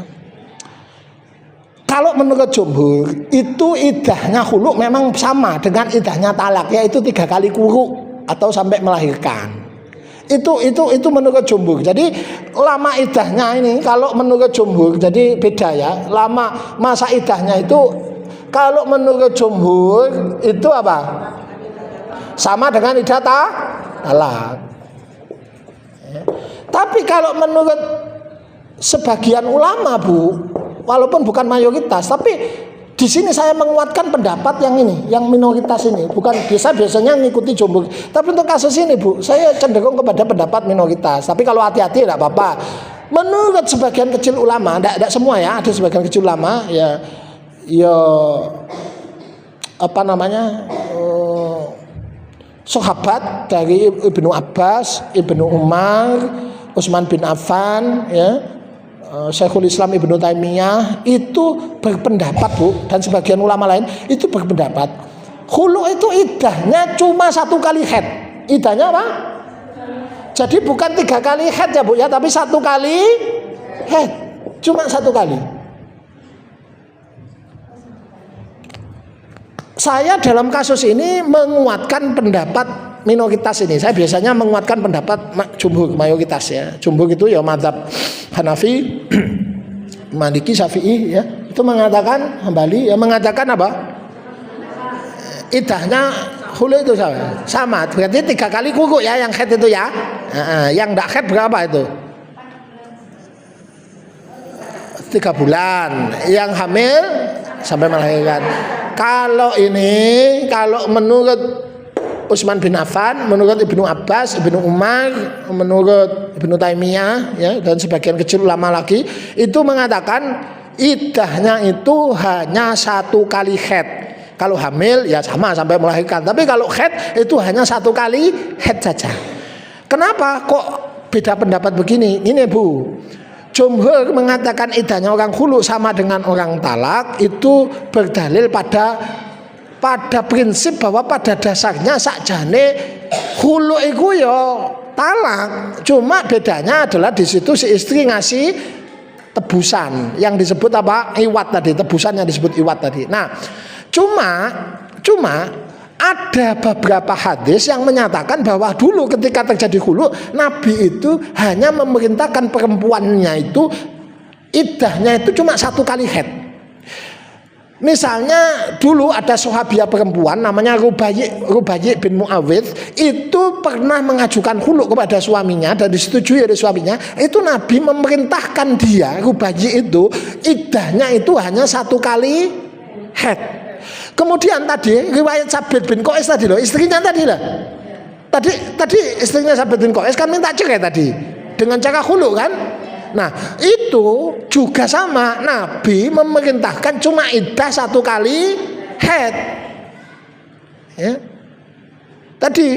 Kalau menurut jumhur itu idahnya hulu memang sama dengan idahnya talak, yaitu 3 kali kuruk atau sampai melahirkan. Itu menurut jumhur. Jadi lama idahnya ini kalau menurut jumhur jadi beda ya. Lama masa idahnya itu kalau menurut jumhur itu apa? Sama dengan idah talak. Tapi kalau menurut sebagian ulama Bu, walaupun bukan mayoritas, tapi di sini saya menguatkan pendapat yang ini, yang minoritas ini. Bukan biasanya ngikuti jumhur. Tapi untuk kasus ini Bu, saya cenderung kepada pendapat minoritas. Tapi kalau hati-hati tidak apa-apa. Menurut sebagian kecil ulama, tidak semua ya, ada sebagian kecil ulama ya apa namanya sahabat dari Ibnu Abbas, Ibnu Umar, Utsman bin Affan ya, Syekhul Islam Ibnu Taimiyah itu berpendapat Bu, dan sebagian ulama lain itu berpendapat hulu itu idahnya cuma 1 kali haid. Idahnya apa? Jadi bukan 3 kali haid ya Bu ya, tapi 1 kali haid. Cuma 1 kali. Saya dalam kasus ini menguatkan pendapat minoritas ini. Saya biasanya menguatkan pendapat jumhur, mayoritas ya. Jumhur itu ya mazhab Hanafi, Maliki, Syafi'i ya. Itu mengatakan Hambali ya, mengatakan apa? Idahnya hulu itu sama. Berarti 3 kali kuku ya yang haid itu ya. Yang enggak haid berapa itu? 3 bulan. Yang hamil sampai melahirkan. Kalau menurut Utsman bin Affan, menurut Ibnu Abbas, Ibnu Umar, menurut Ibnu Taimiyah ya, dan sebagian kecil ulama lagi itu mengatakan iddahnya itu hanya 1 kali haid. Kalau hamil ya sama sampai melahirkan. Tapi kalau haid itu hanya 1 kali haid saja. Kenapa kok beda pendapat begini? Ini Bu, jumhur mengatakan iddahnya orang khulu sama dengan orang talak itu berdalil pada prinsip bahwa pada dasarnya sakjane khulu iku ya talak. Cuma bedanya adalah di situ si istri ngasih tebusan yang disebut apa? Iwat tadi, tebusan yang disebut iwat tadi. Nah, cuma ada beberapa hadis yang menyatakan bahwa dulu ketika terjadi khulu, Nabi itu hanya memerintahkan perempuannya itu iddahnya itu cuma 1 kali haid. Misalnya dulu ada sahabiah perempuan namanya Rubayyi bin Muawidh, itu pernah mengajukan khulu kepada suaminya dan disetujui oleh suaminya. Itu Nabi memerintahkan dia, Rubayyi itu iddahnya itu hanya 1 kali haid. Kemudian tadi riwayat Sabit bin Qais tadi loh, istrinya tadi lah. Tadi istrinya Sabit bin Qais kan minta cerai tadi dengan cara khulu kan? Nah, itu juga sama. Nabi memerintahkan cuma iddah 1 kali haid. Ya. Tadi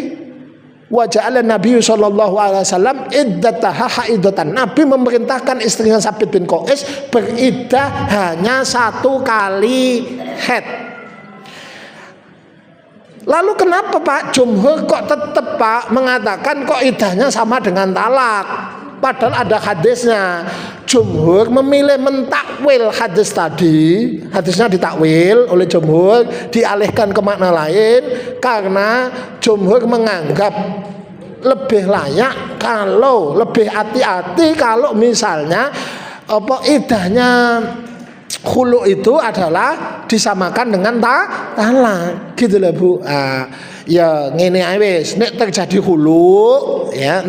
wa ja'ala Nabi sallallahu alaihi wasallam iddataha haidatan. Nabi memerintahkan istrinya Sabit bin Qais beriddah hanya 1 kali haid. Lalu kenapa Pak jumhur kok tetap Pak mengatakan kok iddahnya sama dengan talak? Padahal ada hadisnya. Jumhur memilih mentakwil hadis tadi. Hadisnya ditakwil oleh jumhur, dialihkan ke makna lain karena jumhur menganggap lebih layak kalau lebih hati-hati kalau misalnya iddahnya khulu itu adalah disamakan dengan talak gitu loh Bu. Ya ngene ae wis, nek terjadi khulu ya,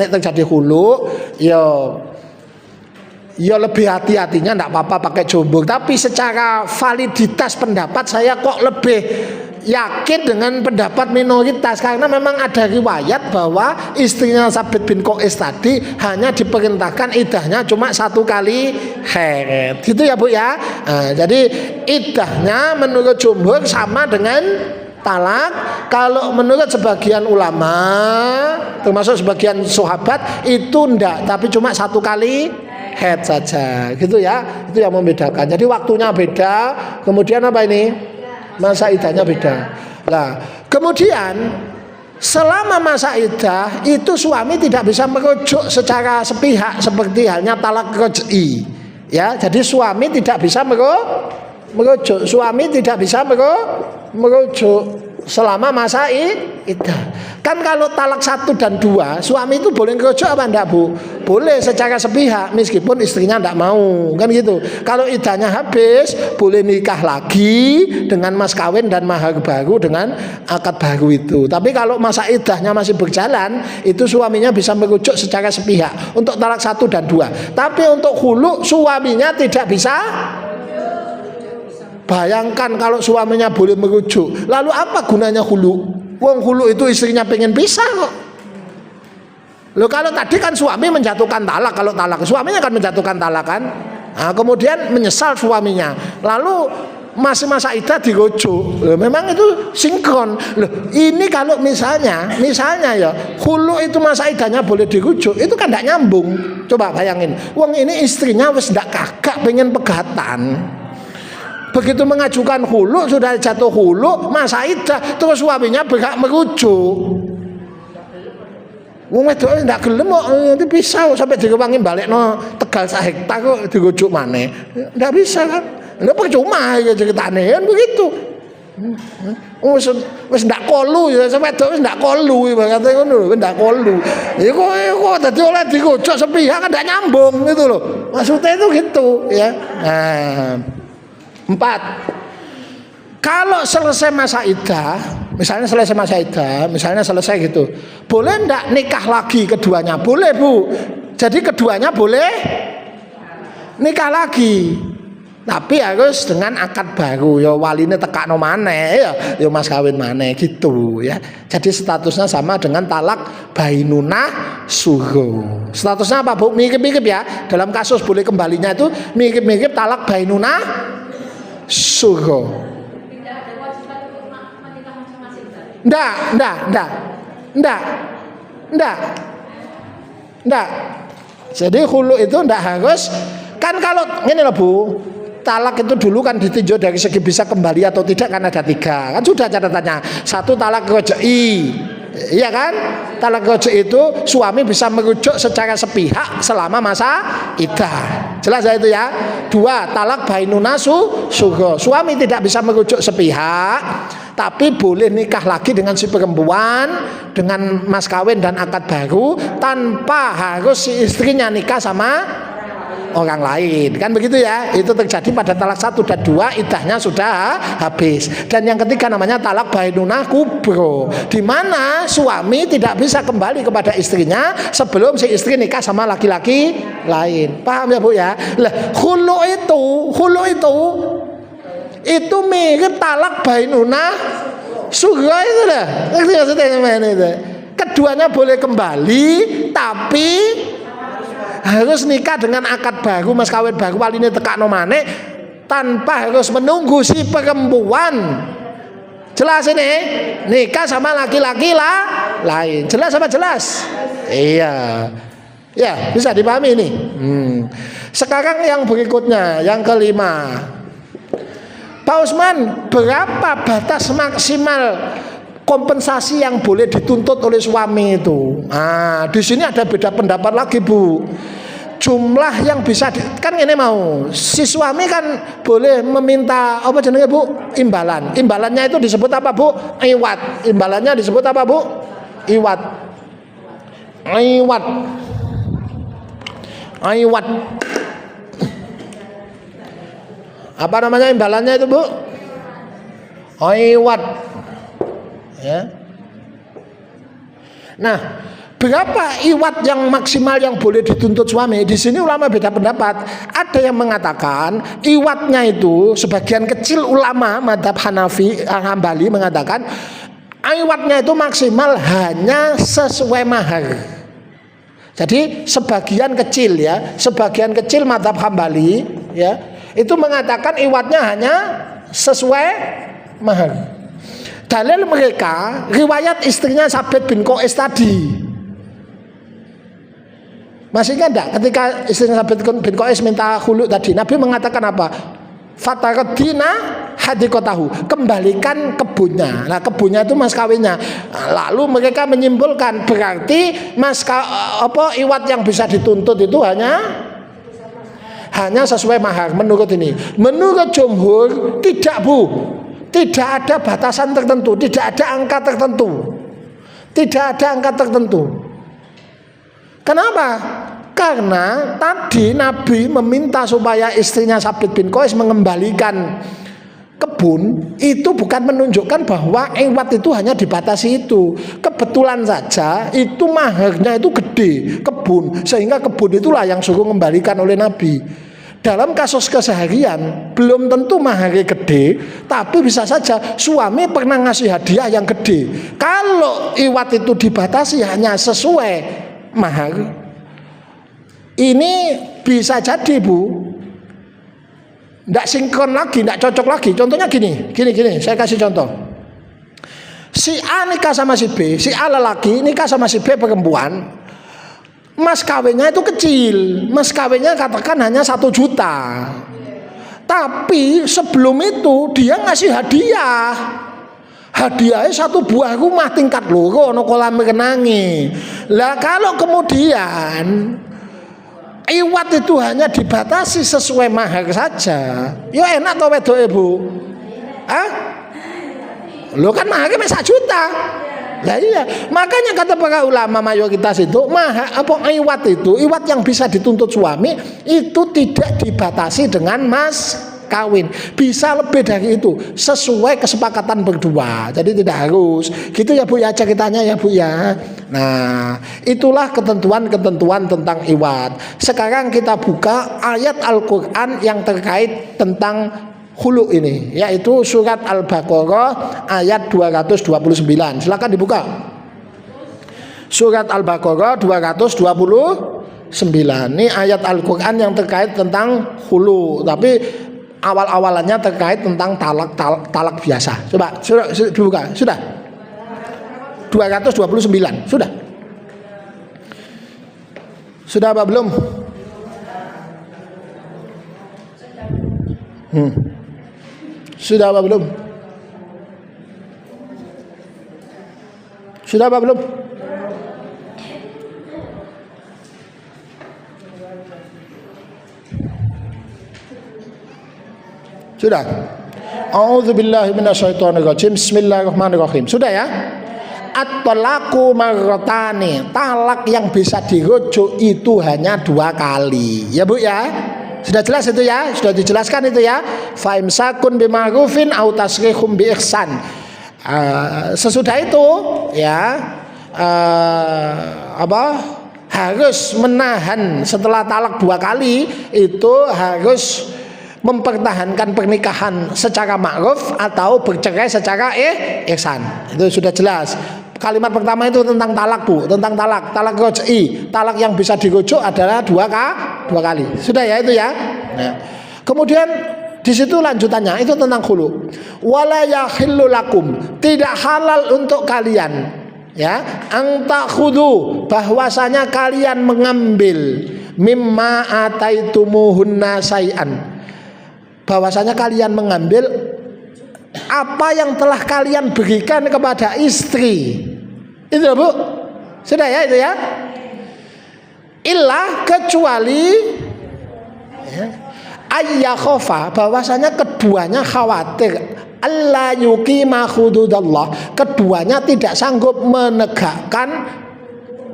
ya lebih hati-hatinya enggak apa-apa pakai jumhur, tapi secara validitas pendapat saya kok lebih yakin dengan pendapat minoritas karena memang ada riwayat bahwa istrinya Sabit bin Qais tadi hanya diperintahkan iddahnya cuma 1 kali haid. Gitu ya Bu ya. Jadi iddahnya menurut jumhur sama dengan talak. Kalau menurut sebagian ulama termasuk sebagian sahabat itu enggak, tapi cuma 1 kali haid saja. Gitu ya. Itu yang membedakan. Jadi waktunya beda, kemudian apa ini? Masa iddahnya beda. Nah, kemudian selama masa iddah itu suami tidak bisa merujuk secara sepihak seperti halnya talak raj'i. Ya, jadi suami tidak bisa merujuk. Suami tidak bisa merujuk selama masa iddah. Kan kalau talak 1 dan 2, suami itu boleh merujuk apa enggak Bu? Boleh secara sepihak meskipun istrinya enggak mau, kan gitu. Kalau iddahnya habis, boleh nikah lagi dengan mas kawin dan mahar baru dengan akad baru itu. Tapi kalau masa iddahnya masih berjalan, itu suaminya bisa merujuk secara sepihak untuk talak 1 dan 2. Tapi untuk khulu suaminya tidak bisa. Bayangkan kalau suaminya boleh merujuk, lalu apa gunanya khulu? Wong khulu itu istrinya pengen pisah kok. Loh kalau tadi kan suami menjatuhkan talak, kalau talak suaminya kan menjatuhkan talak kan. Nah, kemudian menyesal suaminya, lalu masih masa iddah dirujuk. Loh, memang itu sinkron. Loh, ini kalau misalnya ya khulu itu masa iddahnya boleh dirujuk, itu kan tidak nyambung. Coba bayangin, wong ini istrinya wis ndak kagak pengen pegatan. Begitu mengajukan khulu, sudah jatuh khulu, masa iddah, terus suaminya berhak merujuk. Wong wedok ndak gelem kok nanti bisa sampai direwangi balekno Tegal 1 hektar kok dirujuk maneh. Ndak bisa kan. Lha percuma ya ceritane kan begitu. Wis ndak kolu ya sampe wedok wis ndak kolu ibaratnya ngono lho, ndak kolu. Iku dadi oleh dirujuk sepihak kan ndak nyambung gitu loh. Maksudnya itu gitu ya. Nah, 4. Kalau selesai masa iddah, misalnya selesai gitu, boleh ndak nikah lagi keduanya? Boleh Bu. Jadi keduanya boleh nikah lagi, tapi harus dengan akad baru. Ya waline tekakno maneh ya mas kawin maneh gitu ya. Jadi statusnya sama dengan talak bainunah suho. Statusnya apa Bu? Mirip-mirip ya. Dalam kasus boleh kembalinya itu mirip-mirip talak bainunah suho. Ndak. Jadi khulu itu ndak harus. Kan kalau ini loh Bu, talak itu dulu kan ditinjau dari segi bisa kembali atau tidak kan ada 3. Kan sudah catatannya. 1 talak roj'i. Iya kan? Talak roj'i itu suami bisa merujuk secara sepihak selama masa iddah. Jelas ya itu ya. 2 talak bainunah suho. Suami tidak bisa merujuk sepihak, tapi boleh nikah lagi dengan si perempuan dengan mas kawin dan akad baru tanpa harus si istrinya nikah sama orang lain, kan begitu ya. Itu terjadi pada talak 1 dan 2, iddahnya sudah habis. Dan yang ketiga namanya talak bainunah kubro, di mana suami tidak bisa kembali kepada istrinya sebelum si istri nikah sama laki-laki lain. Paham ya Bu ya? Lah khulu itu mirip talak bainunah sughra itu dah. Ngerti maksudnya itu? Keduanya boleh kembali tapi harus nikah dengan akad baru, mas kawin baru, waline tekakno maneh tanpa harus menunggu si perempuan. Jelas ini? Nikah sama laki-laki lain. Jelas apa jelas? Iya. Ya, bisa dipahami ini. Sekarang yang berikutnya, yang kelima. Pak Usman, berapa batas maksimal kompensasi yang boleh dituntut oleh suami itu? Nah, di sini ada beda pendapat lagi Bu. Jumlah yang bisa kan ini mau si suami kan boleh meminta apa jenenge Bu? Imbalan. Imbalannya itu disebut apa Bu? Iwat. Imbalannya disebut apa Bu? Iwat. Apa namanya imbalannya itu Bu? Iwat. Ya. Nah, berapa iwat yang maksimal yang boleh dituntut suami? Di sini ulama beda pendapat. Ada yang mengatakan iwatnya itu, sebagian kecil ulama mazhab Hambali mengatakan iwatnya itu maksimal hanya sesuai mahar. Jadi sebagian kecil ya, sebagian kecil mazhab Hambali ya, itu mengatakan iwatnya hanya sesuai mahar. Dalil mereka riwayat istrinya Sabit bin Qais tadi. Masih ingat enggak ketika istrinya Sabit bin Qais minta khulu tadi, Nabi mengatakan apa? Fataradina hadikotahu, kembalikan kebunnya. Nah, kebunnya itu mas kawinnya. Lalu mereka menyimpulkan berarti iwat yang bisa dituntut itu hanya sesuai mahar. Menurut ini, menurut jumhur tidak Bu. Tidak ada batasan tertentu, tidak ada angka tertentu. Tidak ada angka tertentu. Kenapa? Karena tadi Nabi meminta supaya istrinya Sabit bin Qais mengembalikan kebun, itu bukan menunjukkan bahwa iwat itu hanya dibatasi itu. Kebetulan saja itu maharnya itu gede, kebun, sehingga kebun itulah yang suruh mengembalikan oleh Nabi. Dalam kasus keseharian belum tentu maharnya gede, tapi bisa saja suami pernah ngasih hadiah yang gede. Kalau iwat itu dibatasi hanya sesuai mahar, ini bisa jadi Bu, tidak sinkron lagi, tidak cocok lagi. Contohnya gini, saya kasih contoh. Si A nikah sama si B, si A lelaki nikah sama si B perempuan. Mas kawinnya itu kecil, mas kawinnya katakan hanya 1 juta. Tapi sebelum itu dia ngasih hadiah. Hadiahnya satu buah rumah tingkat loro ono kolam renangi. Lah kalau kemudian iwat itu hanya dibatasi sesuai mahar saja, ya enak toh wedok ibu? Lo kan maharnya 1 juta. Ya iya, makanya kata para ulama mayoritas itu mahar iwat itu, iwat yang bisa dituntut suami itu tidak dibatasi dengan mas kawin, bisa lebih dari itu sesuai kesepakatan berdua. Jadi tidak harus gitu ya Bu ya ceritanya ya Bu ya. Nah, itulah ketentuan-ketentuan tentang iwat. Sekarang kita buka ayat Al-Qur'an yang terkait tentang hulu ini, yaitu surat Al-Baqarah ayat 229. Silakan dibuka. Surat Al-Baqarah 229. Ini ayat Al-Qur'an yang terkait tentang hulu, tapi awal-awalannya terkait tentang talak biasa. Coba dibuka. Sudah 229. Sudah apa belum? Sudah apa belum? Sudah apa belum? Sudah. A'udzubillahi minasyaitonirrajim. Bismillahirrahmanirrahim. Sudah ya? At-talaqu marratani. Talak yang bisa dirujuk itu hanya 2 kali. Ya Bu ya? Sudah jelas itu ya? Sudah dijelaskan itu ya? Fa imsakun bima'rufin au tasrihum bi ihsan. Sesudah itu ya harus menahan setelah talak 2 kali itu harus mempertahankan pernikahan secara ma'ruf atau bercerai secara ihsan. Itu sudah jelas. Kalimat pertama itu tentang talak Bu, tentang talak roj'i. Talak yang bisa dirujuk adalah 2 kali. Sudah ya itu ya. Nah, kemudian di situ lanjutannya itu tentang khulu. Wala yahillu lakum, tidak halal untuk kalian ya angtakhudu, bahwasanya kalian mengambil mimma ataitumuhunna syai'an, bahwasanya kalian mengambil apa yang telah kalian berikan kepada istri. Itu Bu. Sudah ya itu ya. Illa kecuali ya, ayyakhofa, bahwasanya keduanya khawatir alla yuqima hududallah, keduanya tidak sanggup menegakkan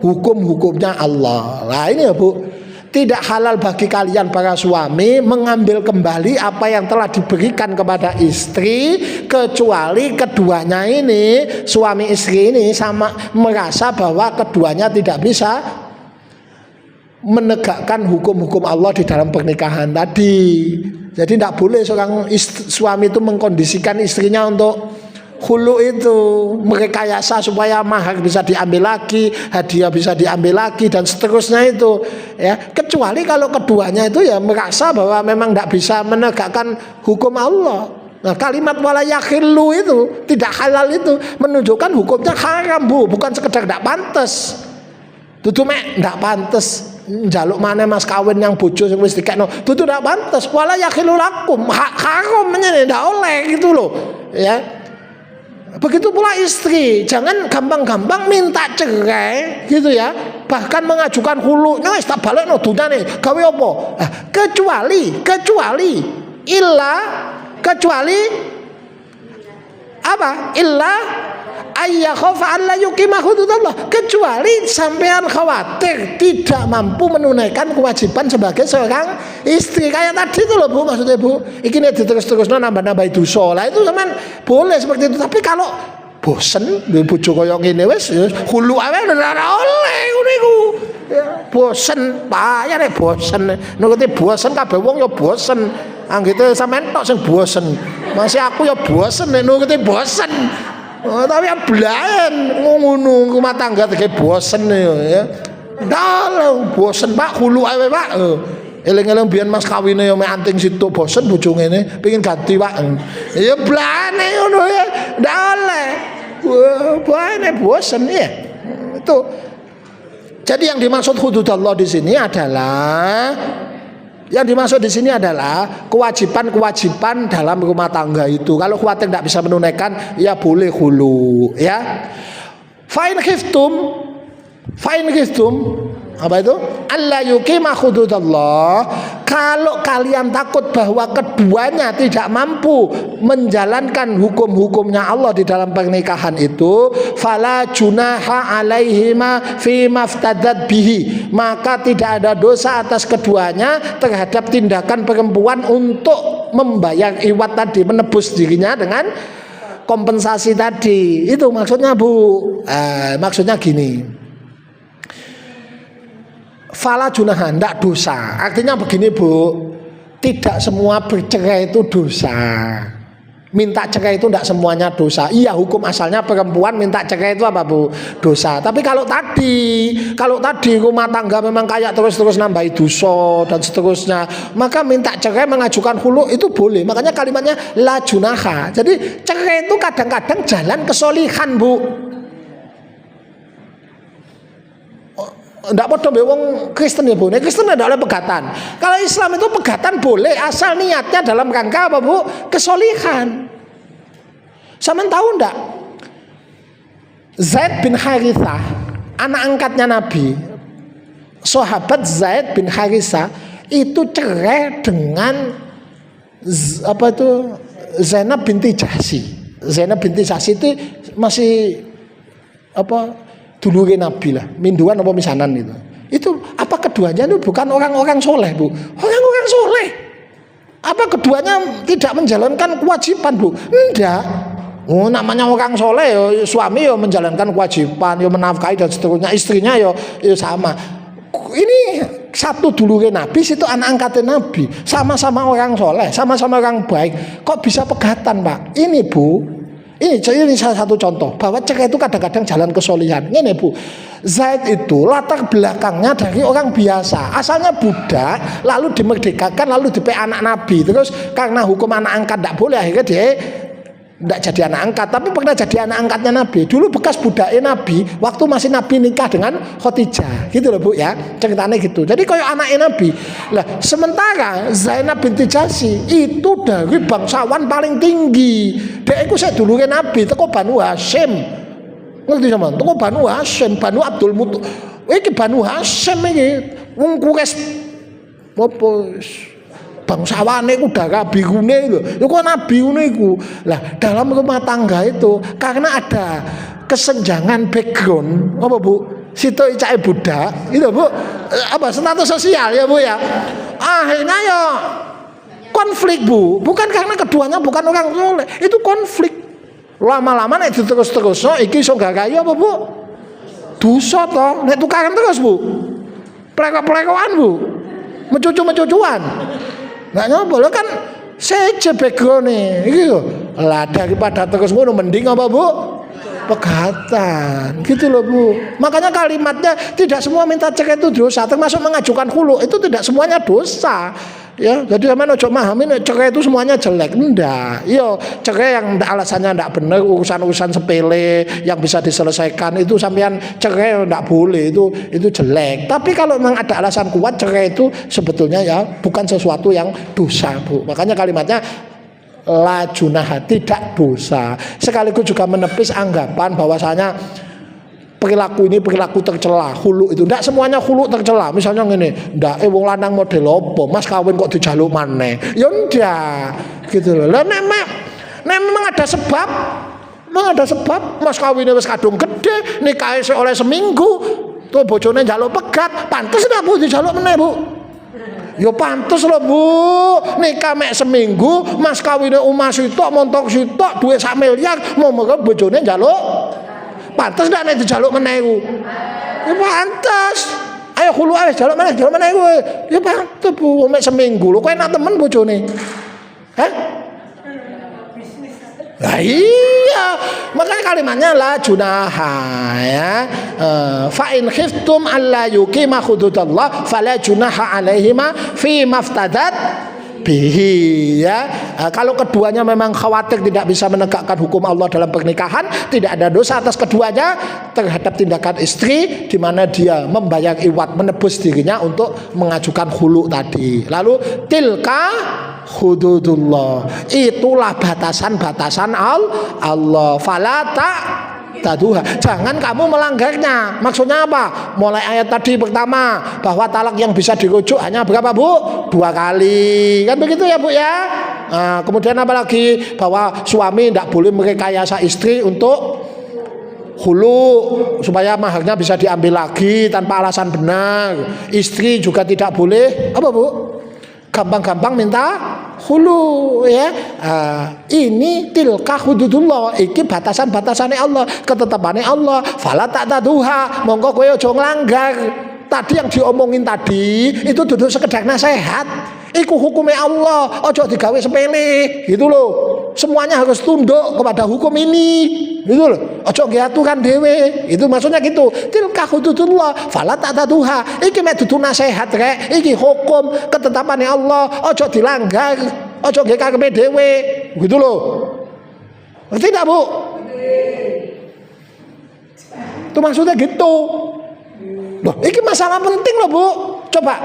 hukum-hukumnya Allah. Nah ini ya Bu, tidak halal bagi kalian para suami mengambil kembali apa yang telah diberikan kepada istri, kecuali keduanya ini, suami istri ini sama merasa bahwa keduanya tidak bisa menegakkan hukum-hukum Allah di dalam pernikahan tadi. Jadi tidak boleh seorang suami itu mengkondisikan istrinya untuk khulu itu, merekayasa supaya mahar bisa diambil lagi, hadiah bisa diambil lagi dan seterusnya itu ya, kecuali kalau keduanya itu ya merasa bahwa memang tidak bisa menegakkan hukum Allah. Nah kalimat wala yakhillu itu, tidak halal itu menunjukkan hukumnya haram Bu, bukan sekedar tidak pantas. Tutu mek tidak pantas njaluk mana mas kawin yang bojo sing wis dikekno, tutu tidak pantas. Wala yakhillu lakum, haram menjadi tidak oleh gitu loh ya. Begitu pula istri, jangan gampang-gampang minta cerai gitu ya, bahkan mengajukan hulu. Nah, wis tak balekno dunyane, gawe apa? Nah, kecuali apa? Illa ayyakhafa alla yuqima hududallah, kecuali sampean khawatir tidak mampu menunaikan kewajiban sebagai seorang istri. Kayak tadi itu loh Bu, maksudnya Bu, iki nek diterus-terusno nambah-nambah dosa. Lah itu sampean boleh seperti itu. Tapi kalau bosen duwe bojo kaya ngene wis hulu ae ora oleh ngono iku. Bosen, payah nek bosen. Nuruti bosen kabeh wong ya bosen. Anggite sampean tok sing bosen. Masih aku ya bosen nek nuruti bosen. Oh, tapi ya belayan ngono rumah tangga kayak bosen ya. Dalam bosen Pak, hulu ae Pak. Eling-eling biyen mas kawine ya mek anting situ bosen bojo ngene, pengin ganti Pak. Ya blane ngono ya. Ndak oleh. Bane bosen ya. Itu. Jadi yang dimaksud hududallah di sini adalah Yang dimaksud di sini adalah kewajiban-kewajiban dalam rumah tangga itu. Kalau khawatir tidak bisa menunaikan, ya boleh hulu, ya. Fa'in khiftum apa itu? Alla yuqima hududallah. Kalau kalian takut bahwa keduanya tidak mampu menjalankan hukum-hukumnya Allah di dalam pernikahan itu, fala junaha alaihima fi maftadat bihi. Maka tidak ada dosa atas keduanya terhadap tindakan perempuan untuk membayar iwat tadi, menebus dirinya dengan kompensasi tadi. Itu maksudnya, Bu. Maksudnya gini. Fala junahan, tidak dosa. Artinya begini, Bu, tidak semua bercerai itu dosa. Minta cerai itu tidak semuanya dosa. Iya, hukum asalnya perempuan minta cerai itu apa, Bu? Dosa. Tapi kalau tadi rumah tangga memang kayak terus nambahi dosa dan seterusnya, maka minta cerai, mengajukan hulu itu boleh. Makanya kalimatnya la junaha. Jadi cerai itu kadang-kadang jalan kesolihan, Bu. Tidak bodoh wong Kristen ya, Bu. Kristen tidak oleh pegatan. Kalau Islam itu pegatan boleh asal niatnya dalam rangka apa, Bu? Kesolihan. Sama tahu enggak? Zaid bin Harithah, anak angkatnya Nabi, sahabat Zaid bin Harithah itu cerai dengan apa itu? Zainab binti Jahsy. Zainab binti Jahsy itu masih apa? Dulure Nabi lah, minduan apa misanan itu. Itu apa keduanya itu bukan orang-orang soleh, Bu? Orang-orang soleh. Apa keduanya tidak menjalankan kewajiban, Bu? Enggak. Oh, namanya orang soleh ya, suami ya menjalankan kewajiban, ya menafkahi dan seterusnya, istrinya ya sama. Ini satu dulure Nabi, situ anak angkatnya Nabi, sama-sama orang soleh, sama-sama orang baik. Kok bisa pegatan, Pak? Ini, Bu. Ini salah satu contoh bahwa cerai itu kadang-kadang jalan kesolihan. Ini, Bu, Zaid itu latar belakangnya dari orang biasa, asalnya budak, lalu dimerdekakan, lalu dipek anak Nabi. Terus karena hukum anak angkat tidak boleh, akhirnya dia tidak jadi anak angkat, tapi pernah jadi anak angkatnya Nabi. Dulu bekas budaknya Nabi, waktu masih Nabi nikah dengan Khadijah, gitu loh, Bu, ya, ceritanya gitu. Jadi kayak anaknya Nabi. Lah, sementara Zainab binti Jahsy itu dari bangsawan paling tinggi. Dia itu saya dulunya Nabi, teko Banu Hashim. Ngerti sama? Teko Banu Hashim, Banu Abdul Muthalib. Iki Banu Hashim iki wong Quraisy apa bangsawane ku darah birune lho. Iku kok nabi ngono iku. Lah, dalam rumah tangga itu karena ada kesenjangan background, apa, Bu? Situ icake budak, itu, Bu. Apa status sosial ya, Bu, ya. Akhirnya ya konflik, Bu. Bukan karena keduanya bukan orang soleh, itu konflik. Lama-lama nek terus-terusno iki iso gagahi apa, Bu? Dosa to. Nek tukaran terus, Bu. Pleko-plekoan, Bu. Mencucu-mencucuan. Nggak nyoba kan seje background nih gitu. Lah daripada terus ngono mending apa, Bu? Pegatan gitu loh, Bu. Makanya kalimatnya tidak semua minta cerai itu dosa, termasuk mengajukan khulu itu tidak semuanya dosa. Ya, jadi sampean ojo memahami cerai itu semuanya jelek. Enggak. Iya, cerai yang alasannya enggak benar, urusan-urusan sepele yang bisa diselesaikan itu sampean cerai enggak boleh, itu jelek. Tapi kalau memang ada alasan kuat, cerai itu sebetulnya ya bukan sesuatu yang dosa, Bu. Makanya kalimatnya la junaha, tidak dosa. Sekaligus juga menepis anggapan bahwasanya perilaku ini perilaku tercela, hulu itu. Ndak semuanya hulu tercela. Misalnya ngene, ndak wong lanang model opo, Mas kawin kok dijaluk maneh. Ya ndak, gitu loh. Lah nek memang ada sebab, Mas kawine wis kadung gede, nikahe oleh seminggu, tuh bojone njaluk pegat, pantes ndak Bu dijaluk meneh, Bu? Ya pantes lho, Bu. Nikah mek seminggu, Mas kawine omah sitok, montok sitok, duwe sak miliar, mau bojone njaluk. Pantes ndak nek dijaluk meneh iku? Ya pantes. Ayo hulu ae jaluk meneh iku. Ya pantes, Bu, mek seminggu lho kowe enak temen bojone. Hah? Lah iya, makanya kalimatnya la junaha, ya. Fa in khiftum alla yuqima hududallah fala junaha alaihima fi maftadat bihi ya. Kalau keduanya memang khawatir tidak bisa menegakkan hukum Allah dalam pernikahan, tidak ada dosa atas keduanya terhadap tindakan istri di mana dia membayar iwat, menebus dirinya untuk mengajukan khulu tadi. Lalu tilka hududullah, itulah batasan-batasan Allah. Fala taduha, jangan kamu melanggarnya. Maksudnya apa? Mulai ayat tadi pertama bahwa talak yang bisa dirujuk hanya berapa Bu? 2 kali, kan begitu ya Bu ya. Kemudian apa lagi? Bahwa suami tidak boleh merekayasa istri untuk khulu supaya maharnya bisa diambil lagi tanpa alasan benar. Istri juga tidak boleh apa Bu? Gampang-gampang minta khulu ya. Ini tilka hududullah, iki batasan-batasane Allah, ketetapane Allah. Fala ta'taduha, monggo kowe aja nglanggar. Tadi yang diomongin tadi itu duduk sekedar nasihat. Iku hukumnya Allah, ojo digawe sepele gitu loh. Semuanya harus tunduk kepada hukum ini gitu loh. Ojo nggih aturan dhewe. Itu maksudnya gitu. Tilka hududullah fala ta'taduha. Iki mek dudu nasihat rek. Iki hukum ketetapane Allah, ojo dilanggar. Ojo nggih karepe dhewe. Gitu loh. Ngerti enggak, Bu? Itu maksudnya gitu. Loh, iki masalah penting loh, Bu. Coba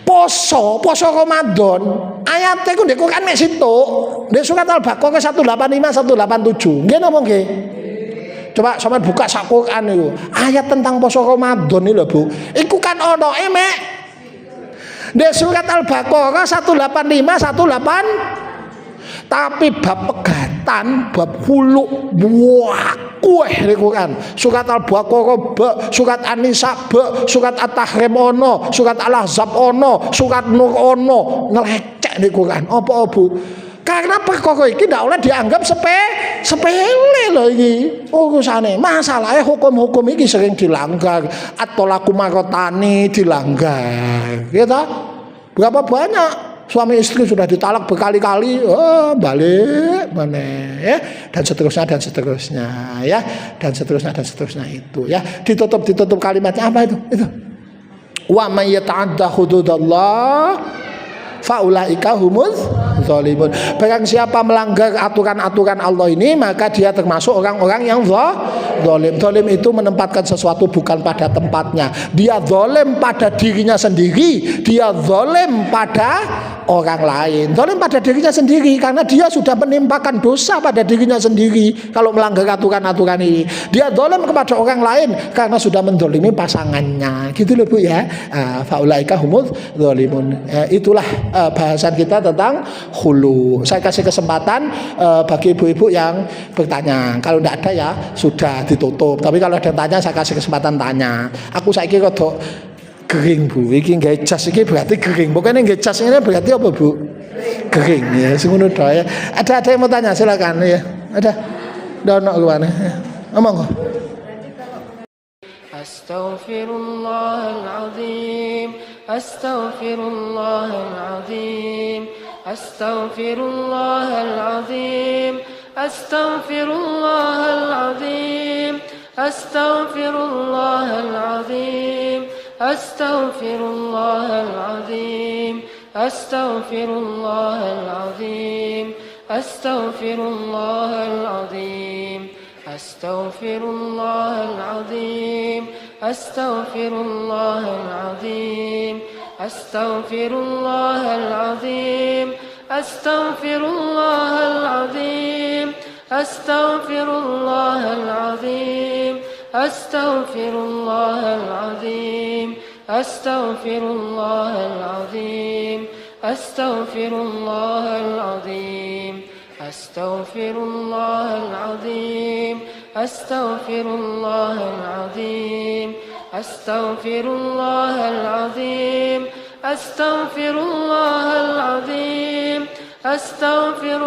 poso Ramadan ayatnya ku ndek Quran mek situ ndek surat Al-Baqarah 185 187 nggih napa nggih. Coba sampean buka sak Quran niku ayat tentang poso Ramadan iki lho Bu, iku kan ono mek ndek surat Al-Baqarah 185 185, tapi bab pegatan bab hulu wah kueh di Quran. Surat Al-Baqarah, surat An-Nisa, surat At-Tahrim ono, surat Al-Ahzab ono, surat Nur ono, ngelecek di Quran. Apa Bu? Karena perkara iki ndak oleh dianggap sepele lho iki. Urusane masalahnya hukum-hukum iki sering dilanggar, at-talaqu marratani dilanggar. Ya ta? Berapa banyak suami istri sudah ditalak berkali-kali, balik mana ya, dan seterusnya ya, dan seterusnya itu ya. Ditutup kalimatnya apa itu wa may yata'adda hududallah faulaika humuz zalimun. Barang siapa melanggar aturan-aturan Allah ini, maka dia termasuk orang-orang yang zalim. Zalim itu menempatkan sesuatu bukan pada tempatnya. Dia zalim pada dirinya sendiri, dia zalim pada orang lain. Zalim pada dirinya sendiri karena dia sudah menimpakan dosa pada dirinya sendiri kalau melanggar aturan-aturan ini. Dia zalim kepada orang lain karena sudah menzalimi pasangannya. Gitu loh Bu ya. Faulaika humuz zalimun. Itulah bahasan kita tentang khulu. Saya kasih kesempatan bagi ibu-ibu yang bertanya. Kalau tidak ada ya sudah ditutup. Tapi kalau ada yang tanya, saya kasih kesempatan tanya. Aku saiki rada kering Bu. Iki nggih jas iki berarti kering. Pokoknya nggih jas ini berarti apa Bu? Kering ya. Sing ngono tok ya. Ada yang mau tanya silakan ya. Ada. Dono luane. Ngomong kok. Astaghfirullahaladzim, astaghfirullahaladzim, astaghfirullahaladzim, astaghfirullahaladzim, astaghfirullahaladzim, astaghfirullahaladzim, astaghfirullahaladzim, astaghfirullahaladzim. Astaghfirullahaladzim, astaghfirullahaladzim, astaghfirullahaladzim, astaghfirullahaladzim, astaghfirullahaladzim, astaghfirullahaladzim, astaghfirullahaladzim, astaghfirullahaladzim. Astaghfirullahaladzim, astaghfirullahaladzim, astaghfirullahaladzim, astaghfirullahaladzim, astaghfirullahaladzim.